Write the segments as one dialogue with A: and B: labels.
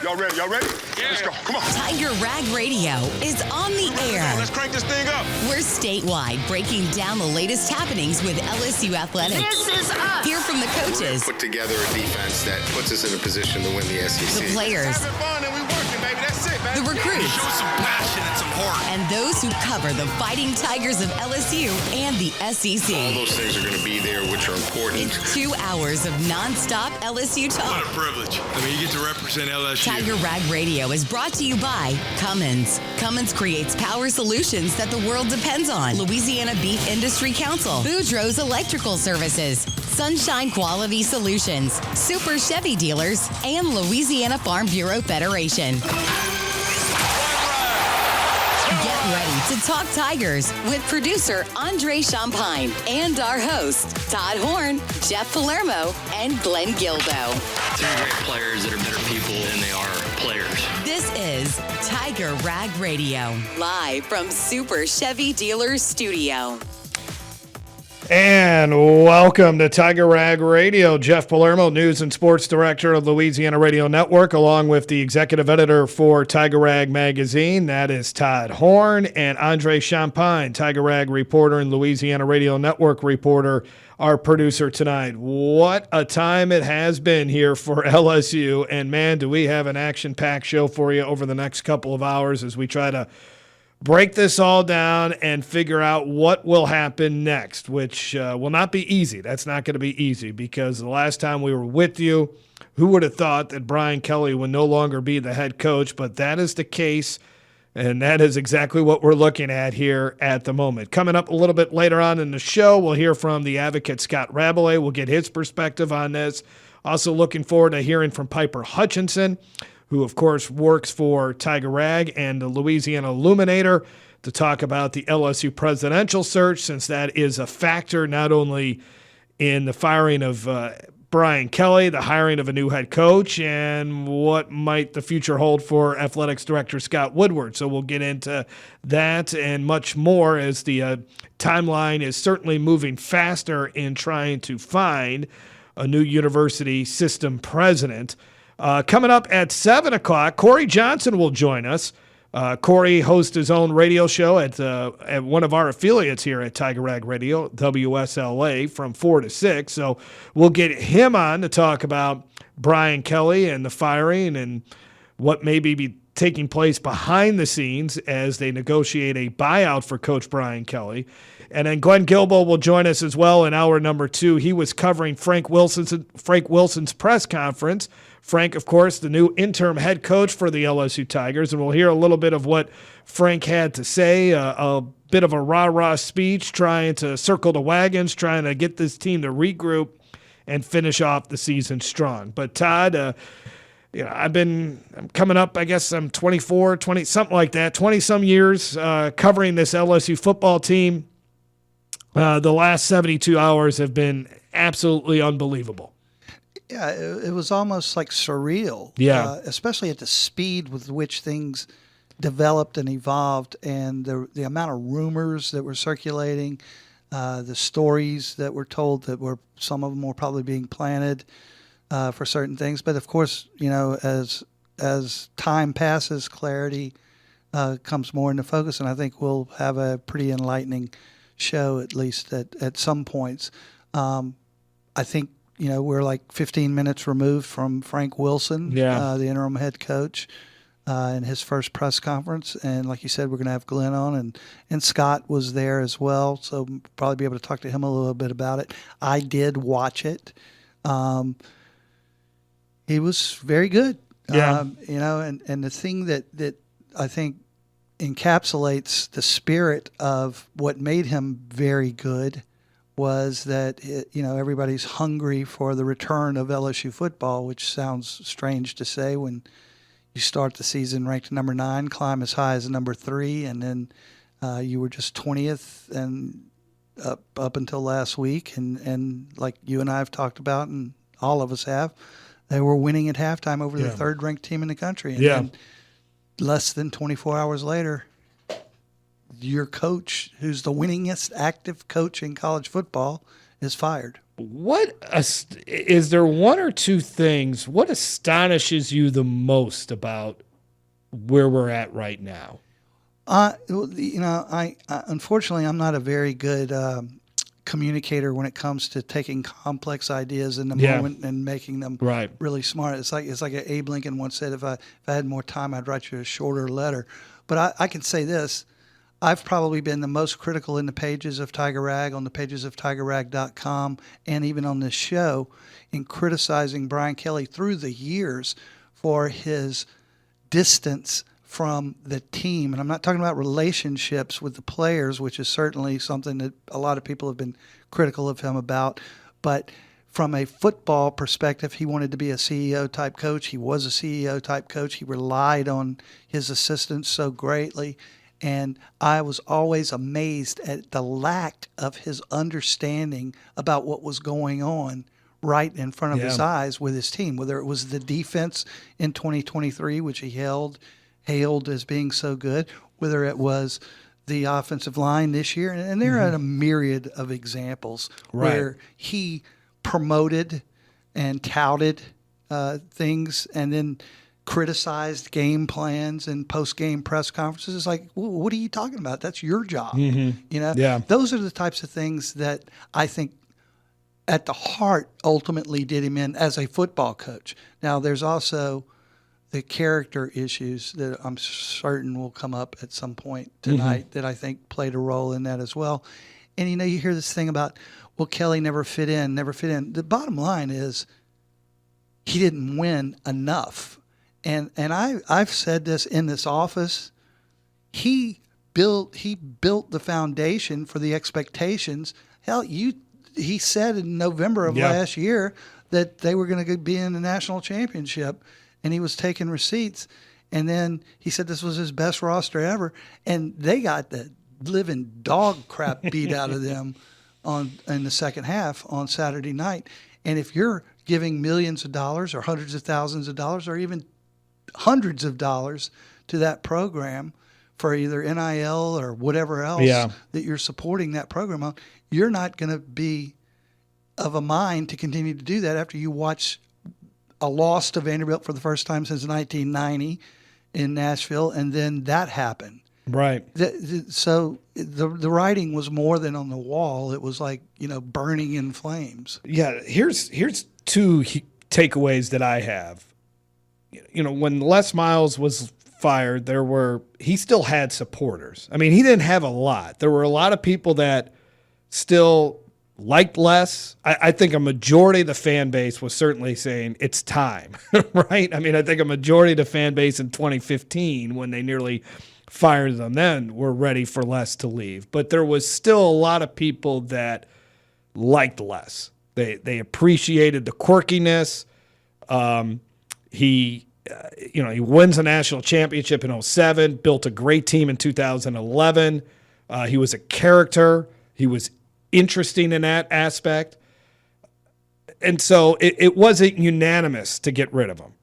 A: Y'all ready? Yeah. Let's go. Come on.
B: Tiger Rag Radio is on the air.
A: Let's crank this thing up.
B: We're statewide, breaking down the latest happenings with LSU athletics.
C: This is us.
B: Hear from the coaches,
D: Put together a defense that puts us in a position to win the SEC.
B: the players,
A: Having fun and we working, baby. That's it, baby.
B: the recruits,
E: Show some passion and some heart.
B: and those who cover the Fighting Tigers of LSU and the
D: All
B: SEC.
D: those things are going to be there, which are important.
B: It's 2 hours of nonstop LSU
E: What
B: talk.
E: a privilege. I mean, you get to represent LSU.
B: Tiger Rag Radio is brought to you by Cummins. Cummins creates power solutions that the world depends on. Louisiana Beef Industry Council. Boudreaux's Electrical Services. Sunshine Quality Solutions. Super Chevy Dealers. And Louisiana Farm Bureau Federation. Get ready to talk Tigers with producer Andre Champagne and our hosts, Todd Horne, Jeff Palermo, and Glenn Guilbeau.
F: Three great players that are better people than they are players.
B: This is Tiger Rag Radio, live from Super Chevy Dealers Studio.
G: And welcome to Tiger Rag Radio. Jeff Palermo, News and Sports Director of Louisiana Radio Network, along with the Executive Editor for Tiger Rag Magazine. That is Todd Horne, and Andre Champagne, Tiger Rag reporter and Louisiana Radio Network reporter, our producer tonight. What a time it has been here for LSU, and man, do we have an action-packed show for you over the next couple of hours as we try to break this all down and figure out what will happen next, which will not be easy. That's not going to be easy because the last time we were with you, who would have thought that Brian Kelly would no longer be the head coach? But that is the case, and that is exactly what we're looking at here at the moment. Coming up a little bit later on in the show, we'll hear from the advocate Scott Rabalais. We'll get his perspective on this. Also looking forward to hearing from Piper Hutchinson, who, of course, works for Tiger Rag and the Louisiana Illuminator, to talk about the LSU presidential search, since that is a factor not only in the firing of Brian Kelly, the hiring of a new head coach, and what might the future hold for athletics director Scott Woodward. So we'll get into that and much more as the timeline is certainly moving faster in trying to find a new university system president. Coming up at 7 o'clock, Kaare Johnson will join us. Corey hosts his own radio show at one of our affiliates here at Tiger Rag Radio, WSLA, from 4 to 6. So we'll get him on to talk about Brian Kelly and the firing and what may be taking place behind the scenes as they negotiate a buyout for Coach Brian Kelly. And then Glenn Guilbeau will join us as well in hour number 2. He was covering Frank Wilson's press conference. Frank, of course, the new interim head coach for the LSU Tigers, and we'll hear a little bit of what Frank had to say, a bit of a rah-rah speech trying to circle the wagons, trying to get this team to regroup and finish off the season strong. But Todd, I'm coming up, I guess I'm 24, 20, something like that, 20-some years covering this LSU football team. The last 72 hours have been absolutely unbelievable.
H: Yeah, it was almost like surreal.
G: Yeah.
H: Especially at the speed with which things developed and evolved, and the amount of rumors that were circulating, the stories that were told that were, some of them were probably being planted for certain things. But of course, as time passes, clarity comes more into focus, and I think we'll have a pretty enlightening show, at least at some points. I think we're like 15 minutes removed from Frank Wilson, the interim head coach, in his first press conference. And like you said, we're going to have Glenn on, and Scott was there as well, so we'll probably be able to talk to him a little bit about it. I did watch it. He was very good.
G: Yeah.
H: And the thing that I think encapsulates the spirit of what made him very good was that everybody's hungry for the return of LSU football, which sounds strange to say when you start the season ranked number 9, climb as high as number 3, and then you were just 20th and up until last week, and like you and I have talked about, and all of us have, they were winning at halftime over the third-ranked team in the country, and then less than 24 hours later, your coach, who's the winningest active coach in college football, is fired.
G: Is there one or two things? What astonishes you the most about where we're at right now?
H: I unfortunately I'm not a very good communicator when it comes to taking complex ideas in the moment and making them really smart. It's like Abe Lincoln once said, if I had more time, I'd write you a shorter letter. But I can say this. I've probably been the most critical in the pages of Tiger Rag, on the pages of TigerRag.com, and even on this show, in criticizing Brian Kelly through the years for his distance from the team. And I'm not talking about relationships with the players, which is certainly something that a lot of people have been critical of him about. But from a football perspective, he wanted to be a CEO-type coach. He was a CEO-type coach. He relied on his assistants so greatly. And I was always amazed at the lack of his understanding about what was going on right in front of his eyes with his team, whether it was the defense in 2023, which he hailed as being so good, whether it was the offensive line this year. And there are a myriad of examples where he promoted and touted things and then criticized game plans and post-game press conferences. It's like, what are you talking about? That's your job. Those are the types of things that I think at the heart ultimately did him in as a football coach. Now, there's also the character issues that I'm certain will come up at some point tonight that I think played a role in that as well. And, you hear this thing about, well, Kelly never fit in. The bottom line is he didn't win enough. And I've said this in this office. He built the foundation for the expectations. Hell, he said in November of last year that they were going to be in the national championship, and he was taking receipts. And then he said this was his best roster ever, and they got the living dog crap beat out of them in the second half on Saturday night. And if you're giving millions of dollars or hundreds of thousands of dollars or even hundreds of dollars to that program for either NIL or whatever else that you're supporting that program on, you're not going to be of a mind to continue to do that after you watch a loss to Vanderbilt for the first time since 1990 in Nashville, and then that happened.
G: Right.
H: So the writing was more than on the wall. It was like, burning in flames.
G: Yeah, here's two takeaways that I have. When Les Miles was fired, he still had supporters. I mean, he didn't have a lot. There were a lot of people that still liked Les. I think a majority of the fan base was certainly saying it's time, right? I mean, I think a majority of the fan base in 2015, when they nearly fired them then, were ready for Les to leave. But there was still a lot of people that liked Les. They appreciated the quirkiness. He wins a national championship in 2007, built a great team in 2011. He was a character. He was interesting in that aspect. And so it wasn't unanimous to get rid of him.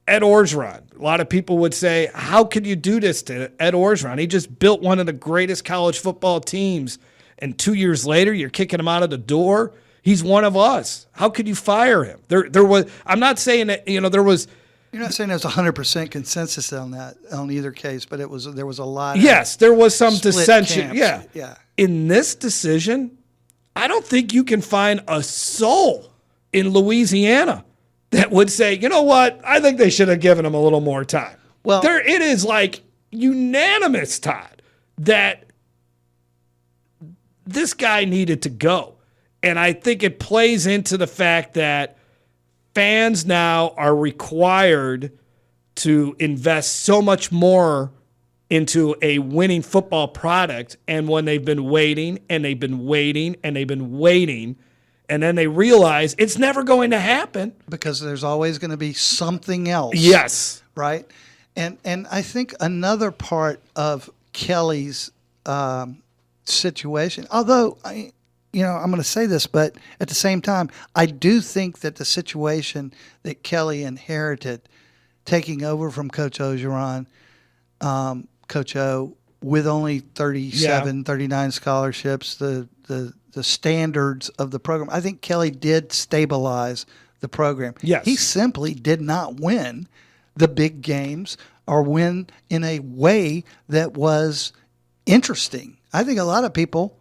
G: Ed Orgeron, a lot of people would say, how could you do this to Ed Orgeron? He just built one of the greatest college football teams, and 2 years later, you're kicking him out of the door. He's one of us. How could you fire him? There was. I'm not saying that there was.
H: You're not saying there's 100% consensus on that on either case, but there was a lot.
G: Yes, there was some dissension.
H: Camps.
G: Yeah. In this decision, I don't think you can find a soul in Louisiana that would say, you know what? I think they should have given him a little more time. Well, it is like unanimous, Todd, that this guy needed to go. And I think it plays into the fact that fans now are required to invest so much more into a winning football product. And when they've been waiting and they've been waiting and they've been waiting, and then they realize it's never going to happen.
H: Because there's always going to be something else.
G: Yes.
H: Right? And I think another part of Kelly's situation, although I'm going to say this, but at the same time, I do think that the situation that Kelly inherited, taking over from Coach Orgeron, Coach O, with only 39 scholarships, the the standards of the program. I think Kelly did stabilize the program.
G: Yes.
H: He simply did not win the big games or win in a way that was interesting. I think a lot of people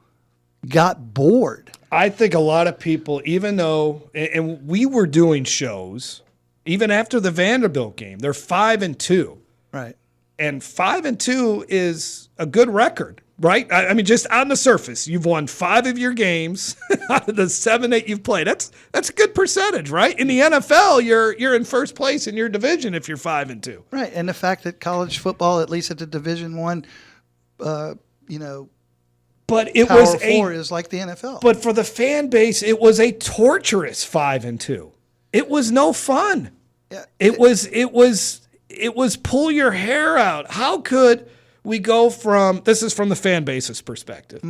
H: got bored.
G: I think a lot of people, even though, and we were doing shows, even after the Vanderbilt game, they're 5-2.
H: Right.
G: And 5-2 is a good record, right? I mean, just on the surface, you've won 5 of your games out of the 7 that you've played. That's a good percentage, right? In the NFL, you're in first place in your division if you're 5-2.
H: Right. And the fact that college football, at least at the Division I,
G: but it
H: Power
G: was
H: 4 is like the NFL.
G: But for the fan base, it was a torturous 5-2. It was no fun.
H: Yeah,
G: It was pull your hair out. How could we go from, this is from the fan base's perspective,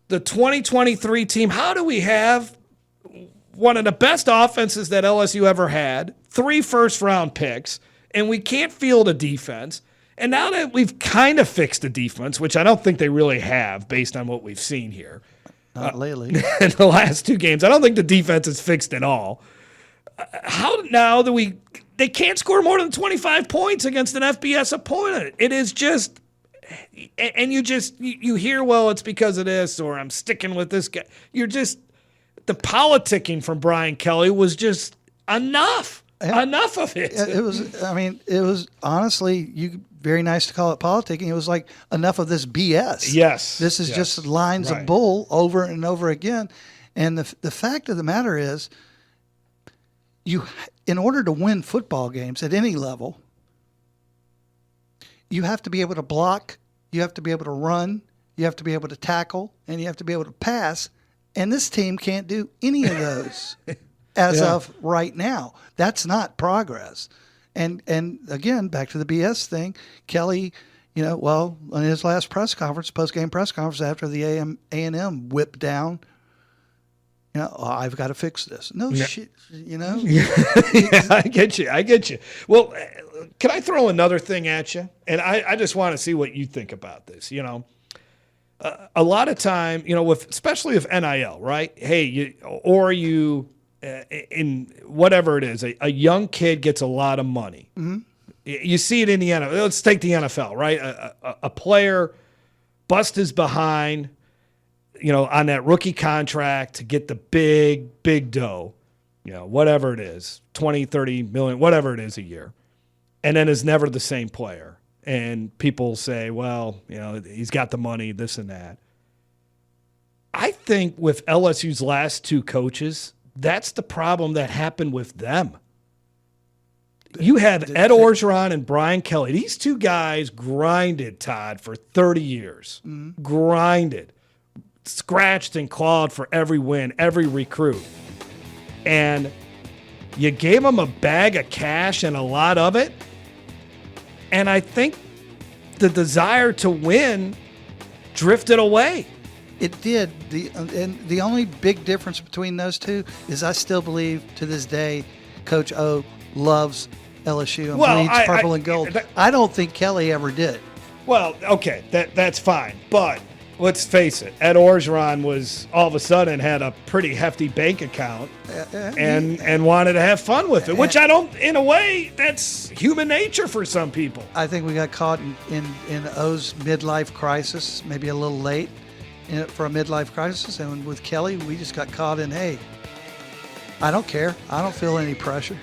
G: the 2023 team, how do we have one of the best offenses that LSU ever had, 3 first-round picks, and we can't field a defense? And now that we've kind of fixed the defense, which I don't think they really have based on what we've seen here.
H: Not lately.
G: In the last 2 games, I don't think the defense is fixed at all. How now that they can't score more than 25 points against an FBS opponent? It is just, and you hear, well, it's because of this, or I'm sticking with this guy. The politicking from Brian Kelly was just enough. Enough of it.
H: It was honestly, very nice to call it politicking. It was like enough of this BS.
G: Yes.
H: This is just lines of bull over and over again. And the fact of the matter is, in order to win football games at any level, you have to be able to block, you have to be able to run, you have to be able to tackle, and you have to be able to pass. And this team can't do any of those as of right now. That's not progress. And again, back to the BS thing, Kelly, on his last post-game press conference after the A&M whipped down, I've got to fix this. No shit,
G: Yeah, I get you. Well, can I throw another thing at you? And I just want to see what you think about this. A lot of time, especially with NIL, right? Hey, in whatever it is, a young kid gets a lot of money. Mm-hmm. You see it in the NFL. Let's take the NFL, right? A player busts his behind, on that rookie contract to get the big dough, whatever it is, 20, 30 million, whatever it is a year, and then is never the same player. And people say, well, he's got the money, this and that. I think with LSU's last 2 coaches, that's the problem that happened with them. You have Ed Orgeron and Brian Kelly. These 2 guys grinded, Todd, for 30 years. Mm-hmm. Grinded. Scratched and clawed for every win, every recruit. And you gave them a bag of cash and a lot of it. And I think the desire to win drifted away.
H: It did. The only big difference between those 2 is I still believe to this day Coach O loves LSU and bleeds purple and gold. I don't think Kelly ever did.
G: Well, okay, that's fine. But let's face it, Ed Orgeron was all of a sudden had a pretty hefty bank account and wanted to have fun with it, which I don't, in a way, that's human nature for some people.
H: I think we got caught in O's midlife crisis, maybe a little late for a midlife crisis. And with Kelly, we just got caught in, hey, I don't care. I don't feel any pressure.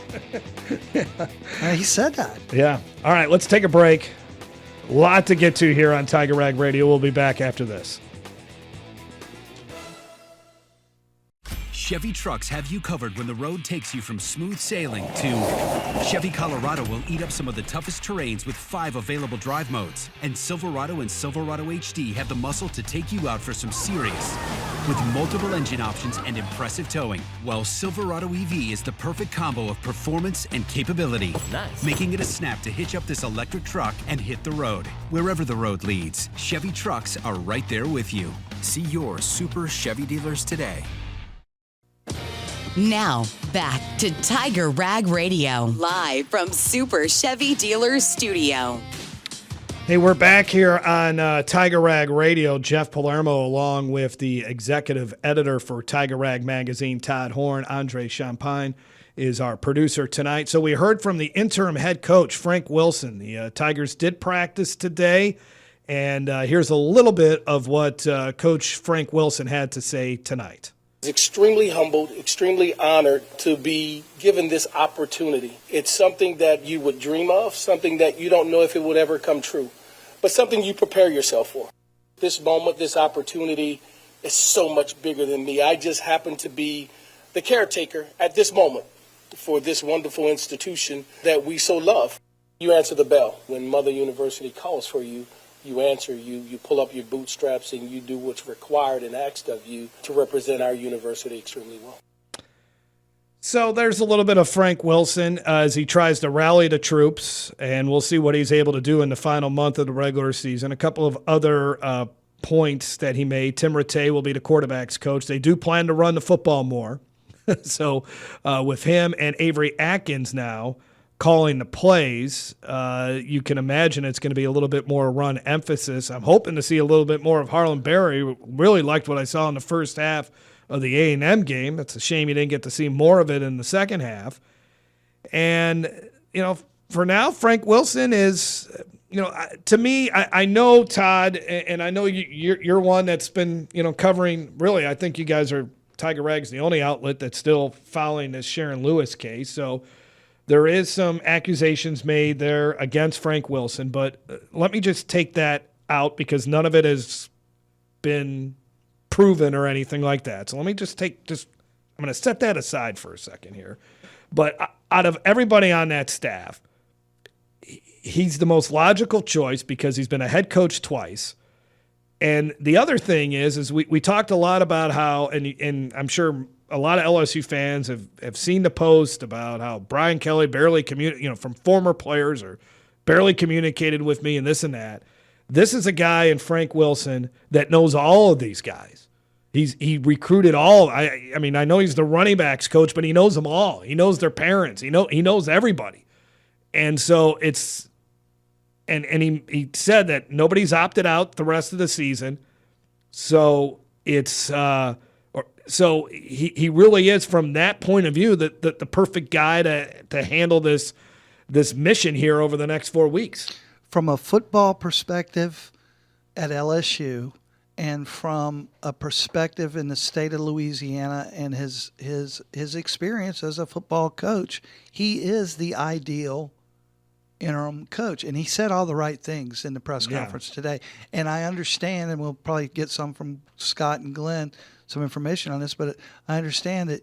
H: And he said that.
G: Yeah. All right, let's take a break. A lot to get to here on Tiger Rag Radio. We'll be back after this.
C: Chevy trucks have you covered when the road takes you from smooth sailing to Chevy Colorado will eat up some of the toughest terrains with 5 available drive modes. And Silverado and Silverado HD have the muscle to take you out for some serious with multiple engine options and impressive towing. While Silverado EV is the perfect combo of performance and capability, making it a snap to hitch up this electric truck and hit the road. Wherever the road leads, Chevy trucks are right there with you. See your Super Chevy dealers today.
B: Now, back to Tiger Rag Radio, live from Super Chevy Dealers Studio.
G: Hey, we're back here on Tiger Rag Radio. Jeff Palermo, along with the executive editor for Tiger Rag Magazine, Todd Horne. Andre Champagne is our producer tonight. So we heard from the interim head coach, Frank Wilson. The Tigers did practice today, and here's a little bit of what Coach Frank Wilson had to say tonight.
I: Extremely humbled, extremely honored to be given this opportunity. It's something that you would dream of, something that you don't know if it would ever come true, but something you prepare yourself for. This moment, this opportunity is so much bigger than me. I just happen to be the caretaker at this moment for this wonderful institution that we so love. You answer the bell. When Mother University calls for you, you answer, you pull up your bootstraps, and you do what's required and asked of you to represent our university extremely well.
G: So there's a little bit of Frank Wilson as he tries to rally the troops, and we'll see what he's able to do in the final month of the regular season. A couple of other points that he made. Tim Rattay will be the quarterback's coach. They do plan to run the football more. So with him and Avery Atkins now calling the plays, you can imagine it's going to be a little bit more run emphasis. I'm hoping to see a little bit more of Harlan Berry. Really liked what I saw in the first half of the A&M game. It's a shame you didn't get to see more of it in the second half. And, for now, Frank Wilson is, to me, I know, Todd, and I know you're one that's been, covering, really, I think you guys are, Tiger Rag's the only outlet that's still following this Sharon Lewis case. So there is some accusations made there against Frank Wilson, but let me just take that out because none of it has been proven or anything like that. So let me I'm going to set that aside for a second here. But out of everybody on that staff, he's the most logical choice because he's been a head coach twice. And the other thing is we talked a lot about how, and I'm sure a lot of LSU fans have seen the post about how Brian Kelly barely from former players or barely communicated with me and this and that. This is a guy in Frank Wilson that knows all of these guys. He recruited all. I mean, I know he's the running backs coach, but he knows them all. He knows their parents. He knows everybody. And so it's and he said that nobody's opted out the rest of the season. So it's so he really is, from that point of view, the perfect guy to handle this mission here over the next 4 weeks.
H: From a football perspective at LSU, and from a perspective in the state of Louisiana and his experience as a football coach, he is the ideal interim coach. And he said all the right things in the press conference today. And I understand, and we'll probably get some from Scott and Glenn, some information on this, but I understand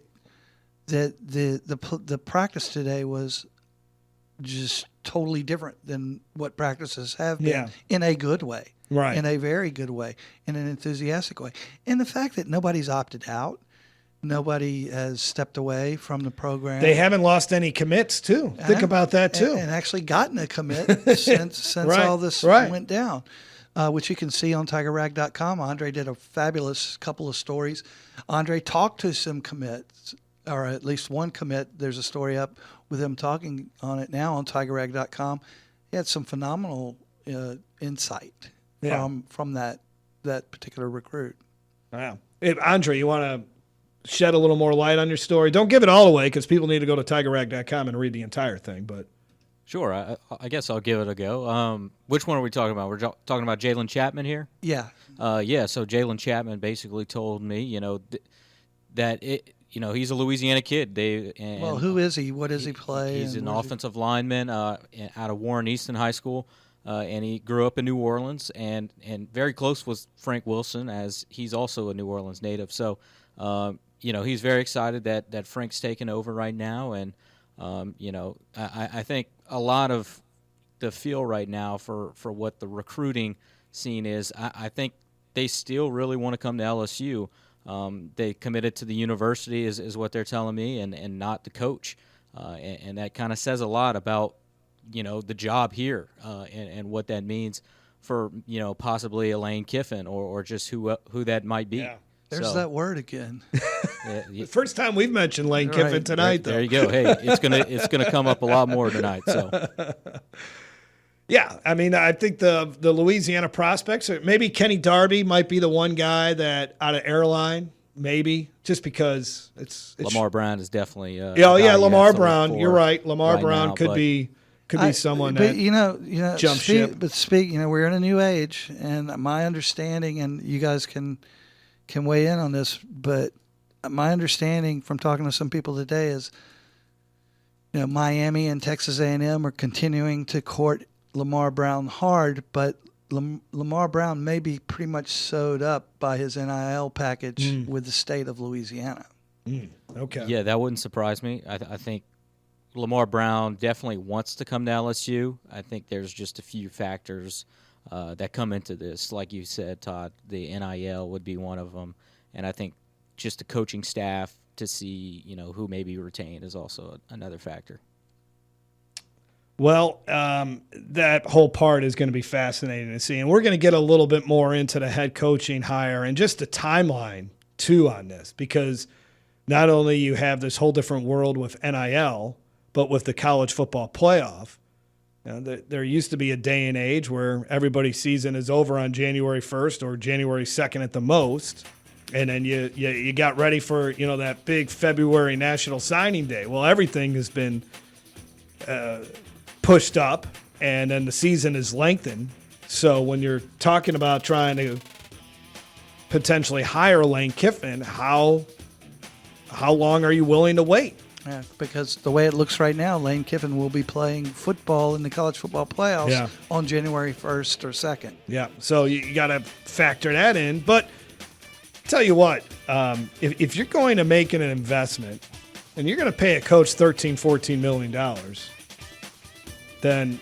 H: that the practice today was just totally different than what practices have been, in a good way,
G: right? In
H: a very good way, in an enthusiastic way. And the fact that nobody's opted out, nobody has stepped away from the program.
G: They haven't lost any commits, too. Think about that, too.
H: And actually gotten a commit since all this went down, which you can see on TigerRag.com. Andre did a fabulous couple of stories. Andre talked to some commits, or at least one commit. There's a story up with him talking on it now on TigerRag.com. He had some phenomenal insight from that particular recruit.
G: Wow. Hey, Andre, you want to shed a little more light on your story? Don't give it all away because people need to go to TigerRag.com and read the entire thing. But
J: sure, I guess I'll give it a go. Which one are we talking about? We're talking about Jalen Chapman here?
H: Yeah.
J: So Jalen Chapman basically told me, that he's a Louisiana kid.
H: Who is he? What does he play?
J: He's an offensive lineman out of Warren Easton High School, and he grew up in New Orleans and very close with Frank Wilson, as he's also a New Orleans native. So, he's very excited that Frank's taking over right now, and I think a lot of the feel right now for what the recruiting scene is. I think they still really want to come to LSU. They committed to the university is what they're telling me, and not the coach. And that kind of says a lot about, the job here and what that means for, possibly a Lane Kiffin or just who that might be.
G: Yeah.
H: There's that word again.
G: The first time we've mentioned Lane Kiffin tonight, though.
J: There you go. Hey, it's gonna come up a lot more tonight. So.
G: Yeah, I mean, I think the Louisiana prospects, maybe Kenny Darby might be the one guy that out of airline, maybe, just because it's
J: Lamar Brown is definitely.
G: Lamar Brown. You're right. Lamar Brown
J: now,
G: could be someone
H: but
G: that jump ship.
H: But we're in a new age, and my understanding, and you guys can weigh in on this, but my understanding from talking to some people today is, Miami and Texas A&M are continuing to court Lamar Brown hard, but Lamar Brown may be pretty much sewed up by his NIL package with the state of Louisiana.
G: Okay.
J: Yeah, that wouldn't surprise me. I think Lamar Brown definitely wants to come to LSU. I think there's just a few factors that come into this. Like you said, Todd, the NIL would be one of them. And I think just the coaching staff to see, who may be retained is also another factor.
G: Well, that whole part is going to be fascinating to see. And we're going to get a little bit more into the head coaching hire and just the timeline, too, on this. Because not only you have this whole different world with NIL, but with the college football playoff. There used to be a day and age where everybody's season is over on January 1st or January 2nd at the most. And then you got ready for, that big February National Signing Day. Well, everything has been pushed up, and then the season is lengthened. So when you're talking about trying to potentially hire Lane Kiffin, how long are you willing to wait?
H: Yeah, because the way it looks right now, Lane Kiffin will be playing football in the college football playoffs on January 1st or 2nd.
G: Yeah, so you got to factor that in. But tell you what, if you're going to make an investment and you're going to pay a coach $13-14 million, then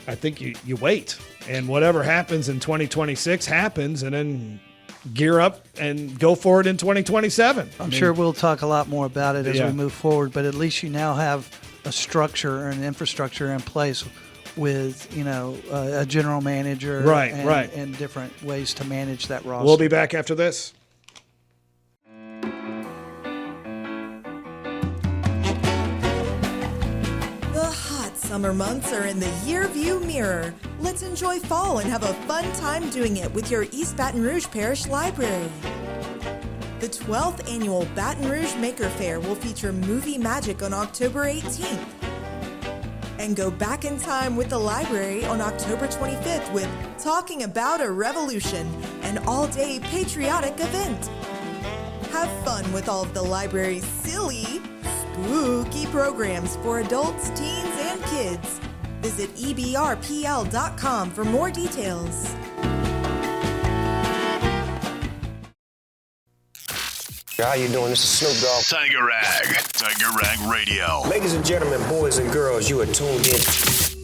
G: I think you wait. And whatever happens in 2026 happens, and then gear up and go for it in 2027.
H: I'm sure we'll talk a lot more about it as we move forward, but at least you now have a structure and infrastructure in place with, a general manager and different ways to manage that roster.
G: We'll be back after this.
K: Summer months are in the year view mirror. Let's enjoy fall and have a fun time doing it with your East Baton Rouge Parish Library. The 12th annual Baton Rouge Maker Fair will feature movie magic on October 18th. And go back in time with the library on October 25th with Talking About a Revolution, an all-day patriotic event. Have fun with all of the library's silly, spooky programs for adults, teens, and kids. Visit ebrpl.com for more details.
L: How you doing? This is Snoop Dogg.
M: Tiger Rag Radio.
L: Ladies and gentlemen, boys and girls, you are tuned in.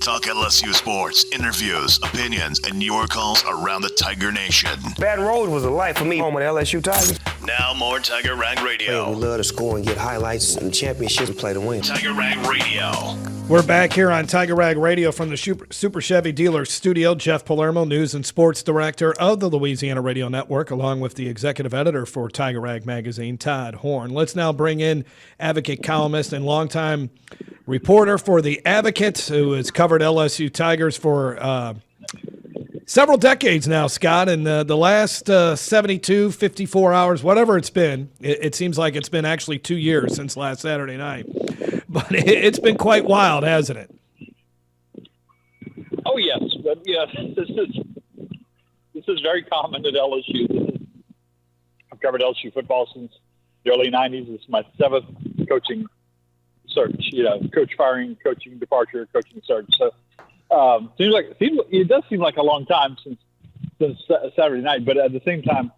M: Talk LSU sports, interviews, opinions, and your calls around the Tiger Nation.
L: Baton Rouge was a life for me. Home with LSU Tigers.
M: Now more Tiger Rag Radio.
L: We love to score and get highlights and championships and play to win.
M: Tiger Rag Radio.
G: We're back here on Tiger Rag Radio from the Super Chevy Dealer Studio. Jeff Palermo, News and Sports Director of the Louisiana Radio Network, along with the Executive Editor for Tiger Rag Magazine, Todd Horne. Let's now bring in Advocate columnist and longtime reporter for The Advocate, who has covered LSU Tigers for several decades now, Scott. In the last 72, 54 hours, whatever it's been, it seems like it's been actually 2 years since last Saturday night. But it's been quite wild, hasn't it?
N: Oh, yes. But, yeah, this is very common at LSU. I've covered LSU football since the early 90s. This is my seventh coaching search, coach firing, coaching departure, coaching search. So it does seem like a long time since Saturday night, but at the same time,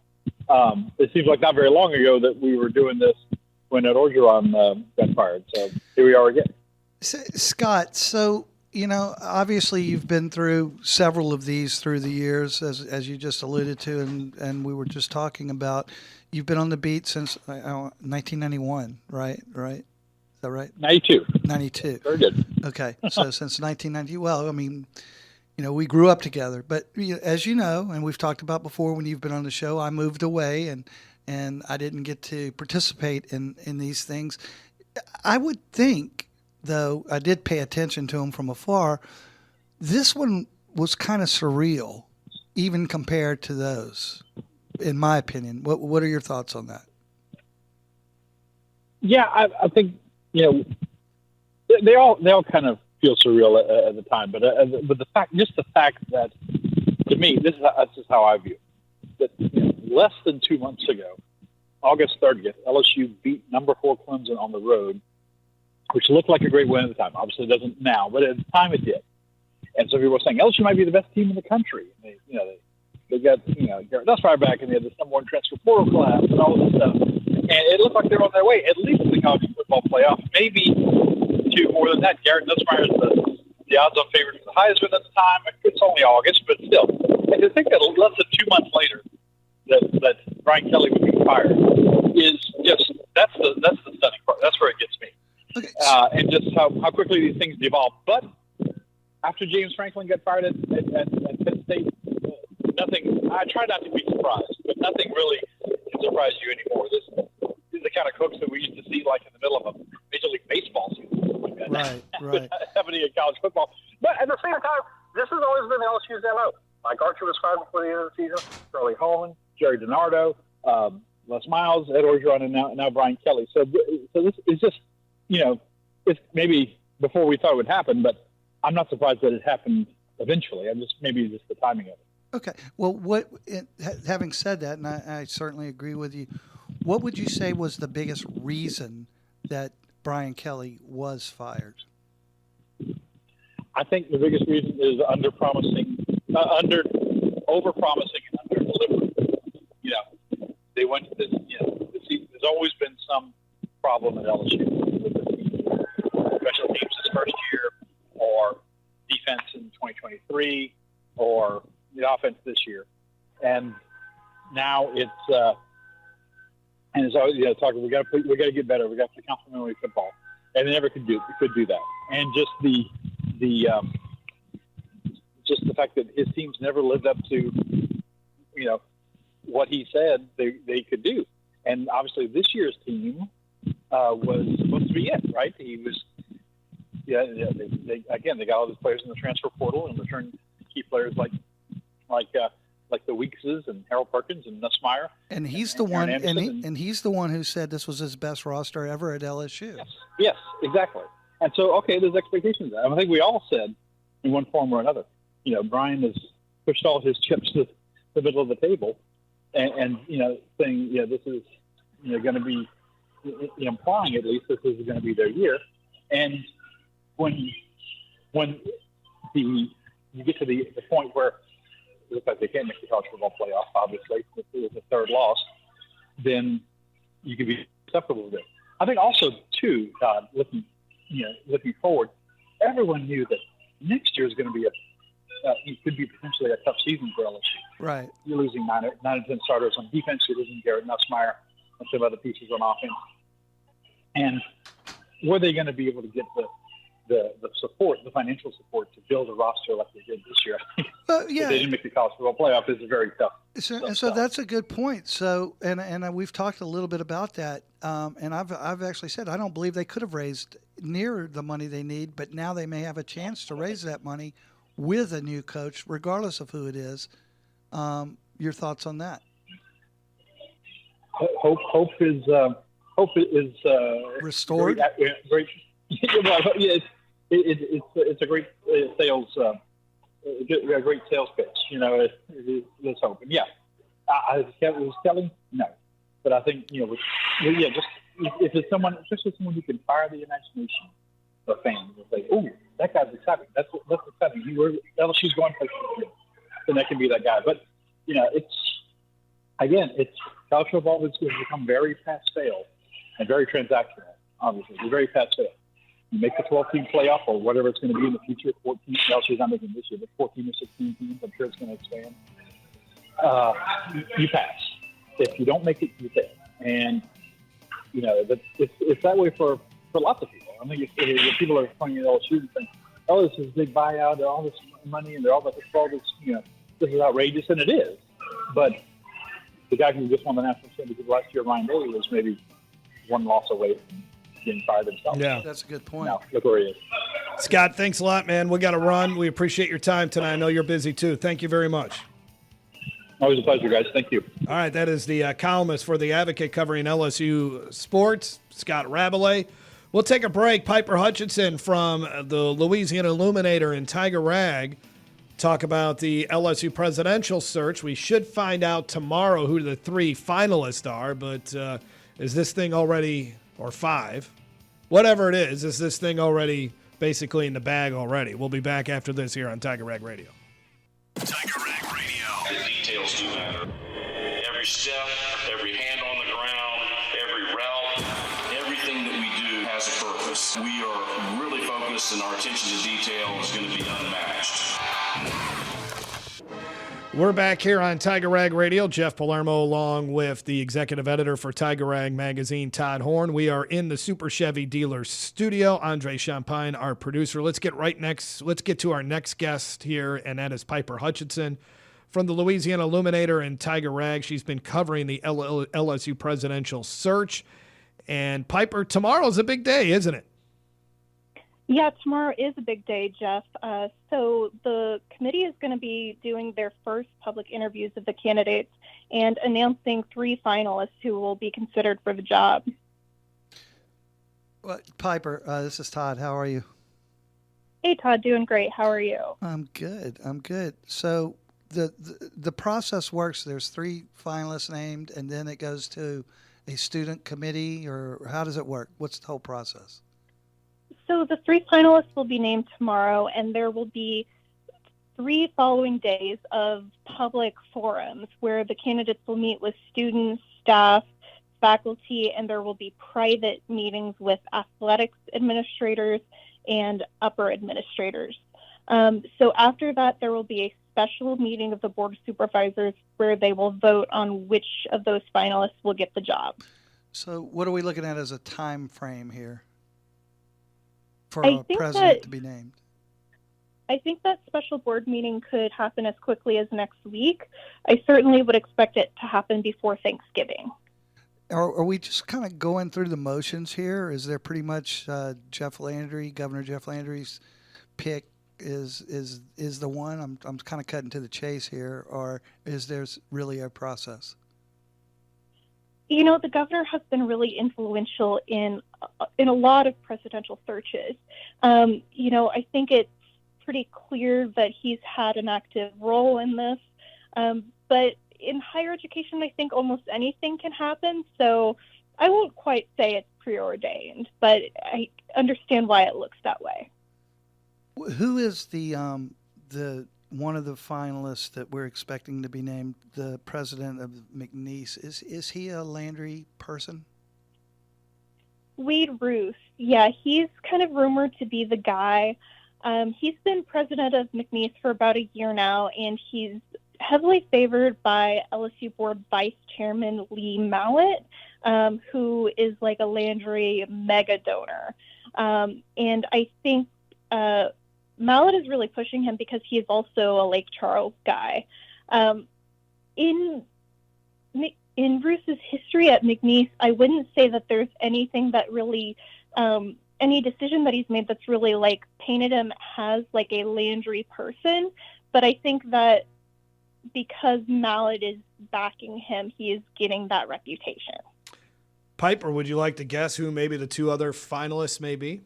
N: it seems like not very long ago that we were doing this when Ed Orgeron got fired. So here we are again.
H: Scott, so, obviously you've been through several of these through the years, as you just alluded to, and we were just talking about. You've been on the beat since 1991, right? Is that right?
N: 92.
H: 92.
N: Very good.
H: Okay, so since 1990, well, I mean, we grew up together. But as you know, and we've talked about before when you've been on the show, I moved away and I didn't get to participate in these things. I would think, though, I did pay attention to them from afar, This one was kind of surreal, even compared to those, in my opinion. What are your thoughts on that?
N: Yeah, I think they all kind of feel surreal at the time, but the fact that, to me, this is how I view it. That less than 2 months ago, August 30th, LSU beat number 4 Clemson on the road, which looked like a great win at the time. Obviously, it doesn't now, but at the time it did. And so people were saying LSU might be the best team in the country. And they got Garrett Nussmeier back, and they had this number 1 transfer portal class and all this stuff. And it looked like they were on their way, at least to the college football playoff, maybe to more than that. Garrett Nussmeier is the odds-on favorite for the Heisman at the time. It's only August, but still. And to think that less than 2 months later that Brian Kelly would be fired is just that's the stunning part. That's where it gets me.
H: Okay.
N: And just how quickly these things devolve. But after James Franklin got fired at Penn State, nothing. I try not to be surprised, but nothing really can surprise you anymore. These are the kind of cooks that we used to see, like in the middle of a Major League Baseball season, like that.
H: Right.
N: Happening in college football, but at the same time, this has always been LSU's MO. Mike Archer was fired before the end of the season. Charlie Holman, Jerry DiNardo, Les Miles, Ed Orgeron, and now Brian Kelly. So this is just, it's maybe before we thought it would happen, but I'm not surprised that it happened eventually. Maybe just the timing of it.
H: Okay. Well, having said that, and I certainly agree with you, what would you say was the biggest reason that Brian Kelly was fired?
N: I think the biggest reason is over-promising and under-delivering. They went to this, there's always been some problem at LSU with the special teams this first year, or defense in 2023, or the offense this year. And now it's talking. We got to get better. We got to complementary football, and they never could do that. And just the fact that his teams never lived up to, what he said they could do. And obviously, this year's team was supposed to be it, right? He was, they got all these players in the transfer portal and returned key players like the Weekses and Harold Perkins and Nussmeier.
H: And he's the one, and he's the one who said this was his best roster ever at LSU.
N: Yes, exactly. And so, okay, there's expectations. I think we all said in one form or another, Brian has pushed all his chips to the middle of the table, and saying, this is going to be, implying at least this is going to be their year. And when you get to the point where it looks like they can't make the college football playoff, obviously, with the third loss, then you can be acceptable with it. I think also, too, Todd, looking forward, everyone knew that next year is going to be it could be potentially a tough season for LSU.
H: Right.
N: You're losing 9 or 10 starters on defense. You're losing Garrett Nussmeier and some other pieces on offense. And were they going to be able to get the support, the financial support, to build a roster like they did this year?
H: Yeah.
N: If they didn't make the college football playoff, it's very tough.
H: So that's a good point. So, and we've talked a little bit about that. And I've actually said I don't believe they could have raised near the money they need, but now they may have a chance to raise that money with a new coach, regardless of who it is. Your thoughts on that?
N: Hope is
H: restored.
N: Great. It's a great sales. A great sales pitch. Let's hope. And yeah, I was telling no, but I think just if it's someone, especially someone who can fire the imagination of fans, and say, "Oh, that guy's exciting. That's exciting. LSU's going places," then that can be that guy. But it's college football has become very pass fail and very transactional. Obviously, it's very pass fail. You make the 12-team playoff or whatever it's going to be in the future. 14. LSU's not making this year, but 14 or 16 teams. I'm sure it's going to expand. You pass. If you don't make it, you fail. And it's that way for lots of people. I think if people are pointing at LSU and saying, "Oh, this is a big buyout, and all this money, and they're all about this, this is outrageous," and it is. But the guy who just won the national championship last year, Ryan Day, was maybe one loss away from getting fired himself.
H: Yeah, that's a good point.
N: Now, look where he is.
G: Scott, thanks a lot, man. We got to run. We appreciate your time tonight. I know you're busy, too. Thank you very much.
N: Always a pleasure, guys. Thank you.
G: All right, that is the columnist for The Advocate covering LSU sports, Scott Rabalais. We'll take a break. Piper Hutchinson from the Louisiana Illuminator and Tiger Rag talk about the LSU presidential search. We should find out tomorrow who the 3 finalists are, but is this thing already, or 5, whatever it is this thing already basically in the bag already? We'll be back after this here on Tiger Rag Radio.
M: Tiger Rag Radio.
O: The details do matter. Every step, every hand on the ground, every route, everything that we do has a purpose. We are really focused, and our attention to detail is going to be unmatched.
G: We're back here on Tiger Rag Radio. Jeff Palermo along with the executive editor for Tiger Rag magazine, Todd Horne. We are in the Super Chevy Dealers studio. Andre Champagne, our producer. Let's get to our next guest here, and that is Piper Hutchinson from the Louisiana Illuminator and Tiger Rag. She's been covering the LSU presidential search. And Piper, tomorrow's a big day, isn't it?
P: Yeah, tomorrow is a big day, Jeff. So the committee is going to be doing their first public interviews of the candidates and announcing 3 finalists who will be considered for the job.
H: Well, Piper, this is Todd. How are you?
P: Hey, Todd, doing great. How are you?
H: I'm good. So the process works. There's 3 finalists named, and then it goes to a student committee, or how does it work? What's the whole process?
P: So the 3 finalists will be named tomorrow, and there will be 3 following days of public forums where the candidates will meet with students, staff, faculty, and there will be private meetings with athletics administrators and upper administrators. So after that, there will be a special meeting of the Board of Supervisors where they will vote on which of those finalists will get the job.
H: So what are we looking at as a time frame here for a president to be named?
P: I think that special board meeting could happen as quickly as next week. I certainly would expect it to happen before Thanksgiving.
H: Are we just kind of going through the motions here? Is there pretty much Governor Jeff Landry's pick is the one? I'm kind of cutting to the chase here, or is there really a process?
P: You know, the governor has been really influential in a lot of presidential searches. You know, I think it's pretty clear that he's had an active role in this. But in higher education, I think almost anything can happen. So I won't quite say it's preordained, but I understand why it looks that way.
H: Who is the one of the finalists that we're expecting to be named the president of McNeese? Is he a Landry person?
P: Wade Ruth. Yeah, he's kind of rumored to be the guy. He's been president of McNeese for about a year now, and he's heavily favored by LSU board vice chairman Lee Mallett, who is like a Landry mega donor. And I think Mallett is really pushing him because he is also a Lake Charles guy. In Bruce's history at McNeese, I wouldn't say that there's anything that really, any decision that he's made that's really like painted him as like a Landry person. But I think that because Mallett is backing him, he is getting that reputation.
G: Piper, would you like to guess who maybe the 2 other finalists may be?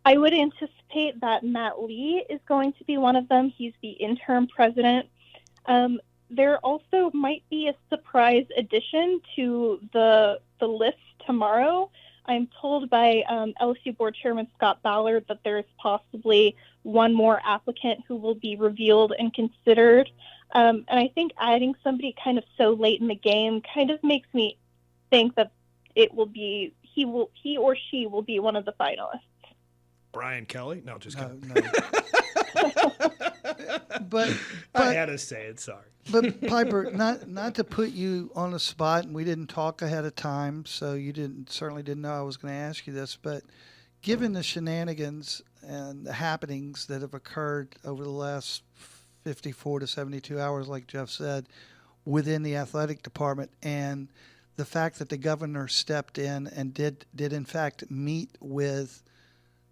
P: I would anticipate that Matt Lee is going to be one of them. He's the interim president. There also might be a surprise addition to the list tomorrow. I'm told by LSU Board Chairman Scott Ballard that there's possibly one more applicant who will be revealed and considered. And I think adding somebody kind of so late in the game kind of makes me think that it will be he or she will be one of the finalists.
G: Brian Kelly? No, just kidding.
H: No. but
G: I had to say it. Sorry.
H: But Piper, not to put you on the spot, and we didn't talk ahead of time, so you certainly didn't know I was going to ask you this. But given the shenanigans and the happenings that have occurred over the last 54 to 72 hours, like Jeff said, within the athletic department, and the fact that the governor stepped in and did in fact meet with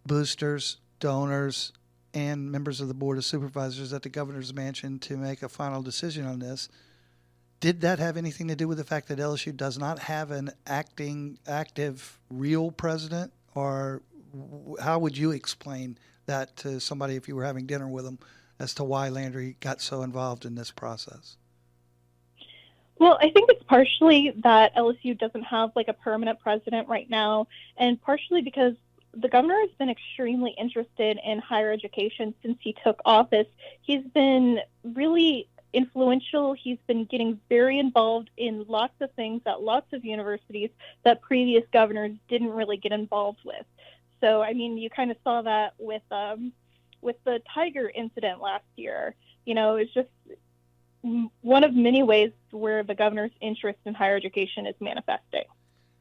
H: boosters, donors, and members of the Board of Supervisors at the governor's mansion to make a final decision on this. Did that have anything to do with the fact that LSU does not have an active, real president? Or how would you explain that to somebody if you were having dinner with them as to why Landry got so involved in this process?
P: Well, I think it's partially that LSU doesn't have like a permanent president right now, and partially because the governor has been extremely interested in higher education since he took office. He's been really influential. He's been getting very involved in lots of things at lots of universities that previous governors didn't really get involved with. So, I mean, you kind of saw that with the Tiger incident last year. You know, it's just one of many ways where the governor's interest in higher education is manifesting.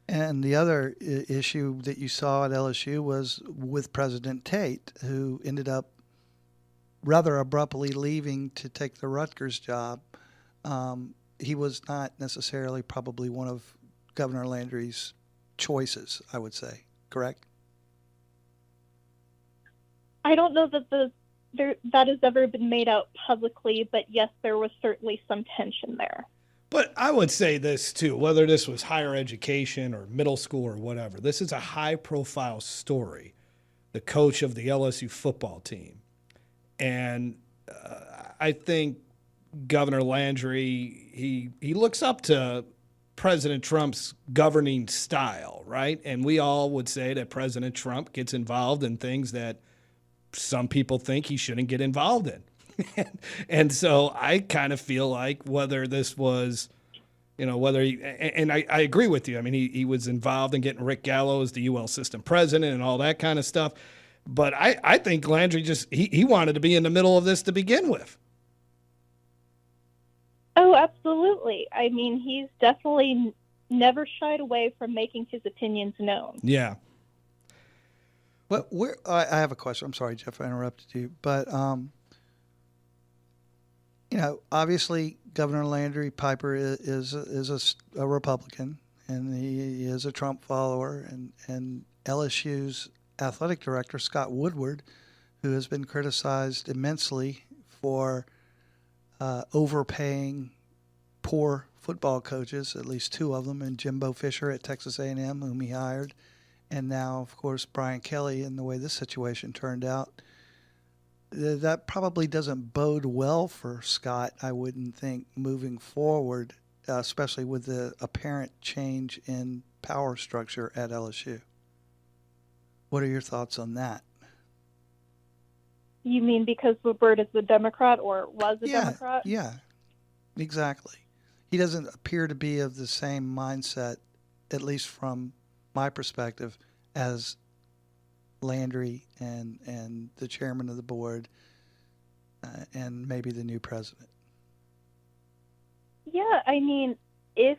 H: And the other issue that you saw at LSU was with President Tate, who ended up rather abruptly leaving to take the Rutgers job. He was not necessarily probably one of Governor Landry's choices, I would say. Correct?
P: I don't know that that has ever been made out publicly, but yes, there was certainly some tension there.
G: But I would say this too, whether this was higher education or middle school or whatever, this is a high-profile story, the coach of the LSU football team. And I think Governor Landry, he looks up to President Trump's governing style, right? And we all would say that President Trump gets involved in things that some people think he shouldn't get involved in. And so I kind of feel like whether this was, you know, whether he, and I agree with you. I mean, he was involved in getting Rick Gallo as the UL system president and all that kind of stuff. But I think Landry just, he wanted to be in the middle of this to begin with.
P: Oh, absolutely. I mean, he's definitely never shied away from making his opinions known.
G: Yeah.
H: Well, I have a question. I'm sorry, Jeff, I interrupted you. But, you know, obviously Governor Landry Piper is a Republican, and he is a Trump follower, and LSU's athletic director, Scott Woodward, who has been criticized immensely for overpaying poor football coaches, at least two of them, and Guilbeau Fisher at Texas A&M, whom he hired, and now, of course, Brian Kelly, and the way this situation turned out. That probably doesn't bode well for Scott, I wouldn't think, moving forward, especially with the apparent change in power structure at LSU. What are your thoughts on that?
P: You mean because Woodward is a Democrat or was a Democrat?
H: Yeah, exactly. He doesn't appear to be of the same mindset, at least from my perspective, as Landry and the chairman of the board and maybe the new president.
P: Yeah, I mean, if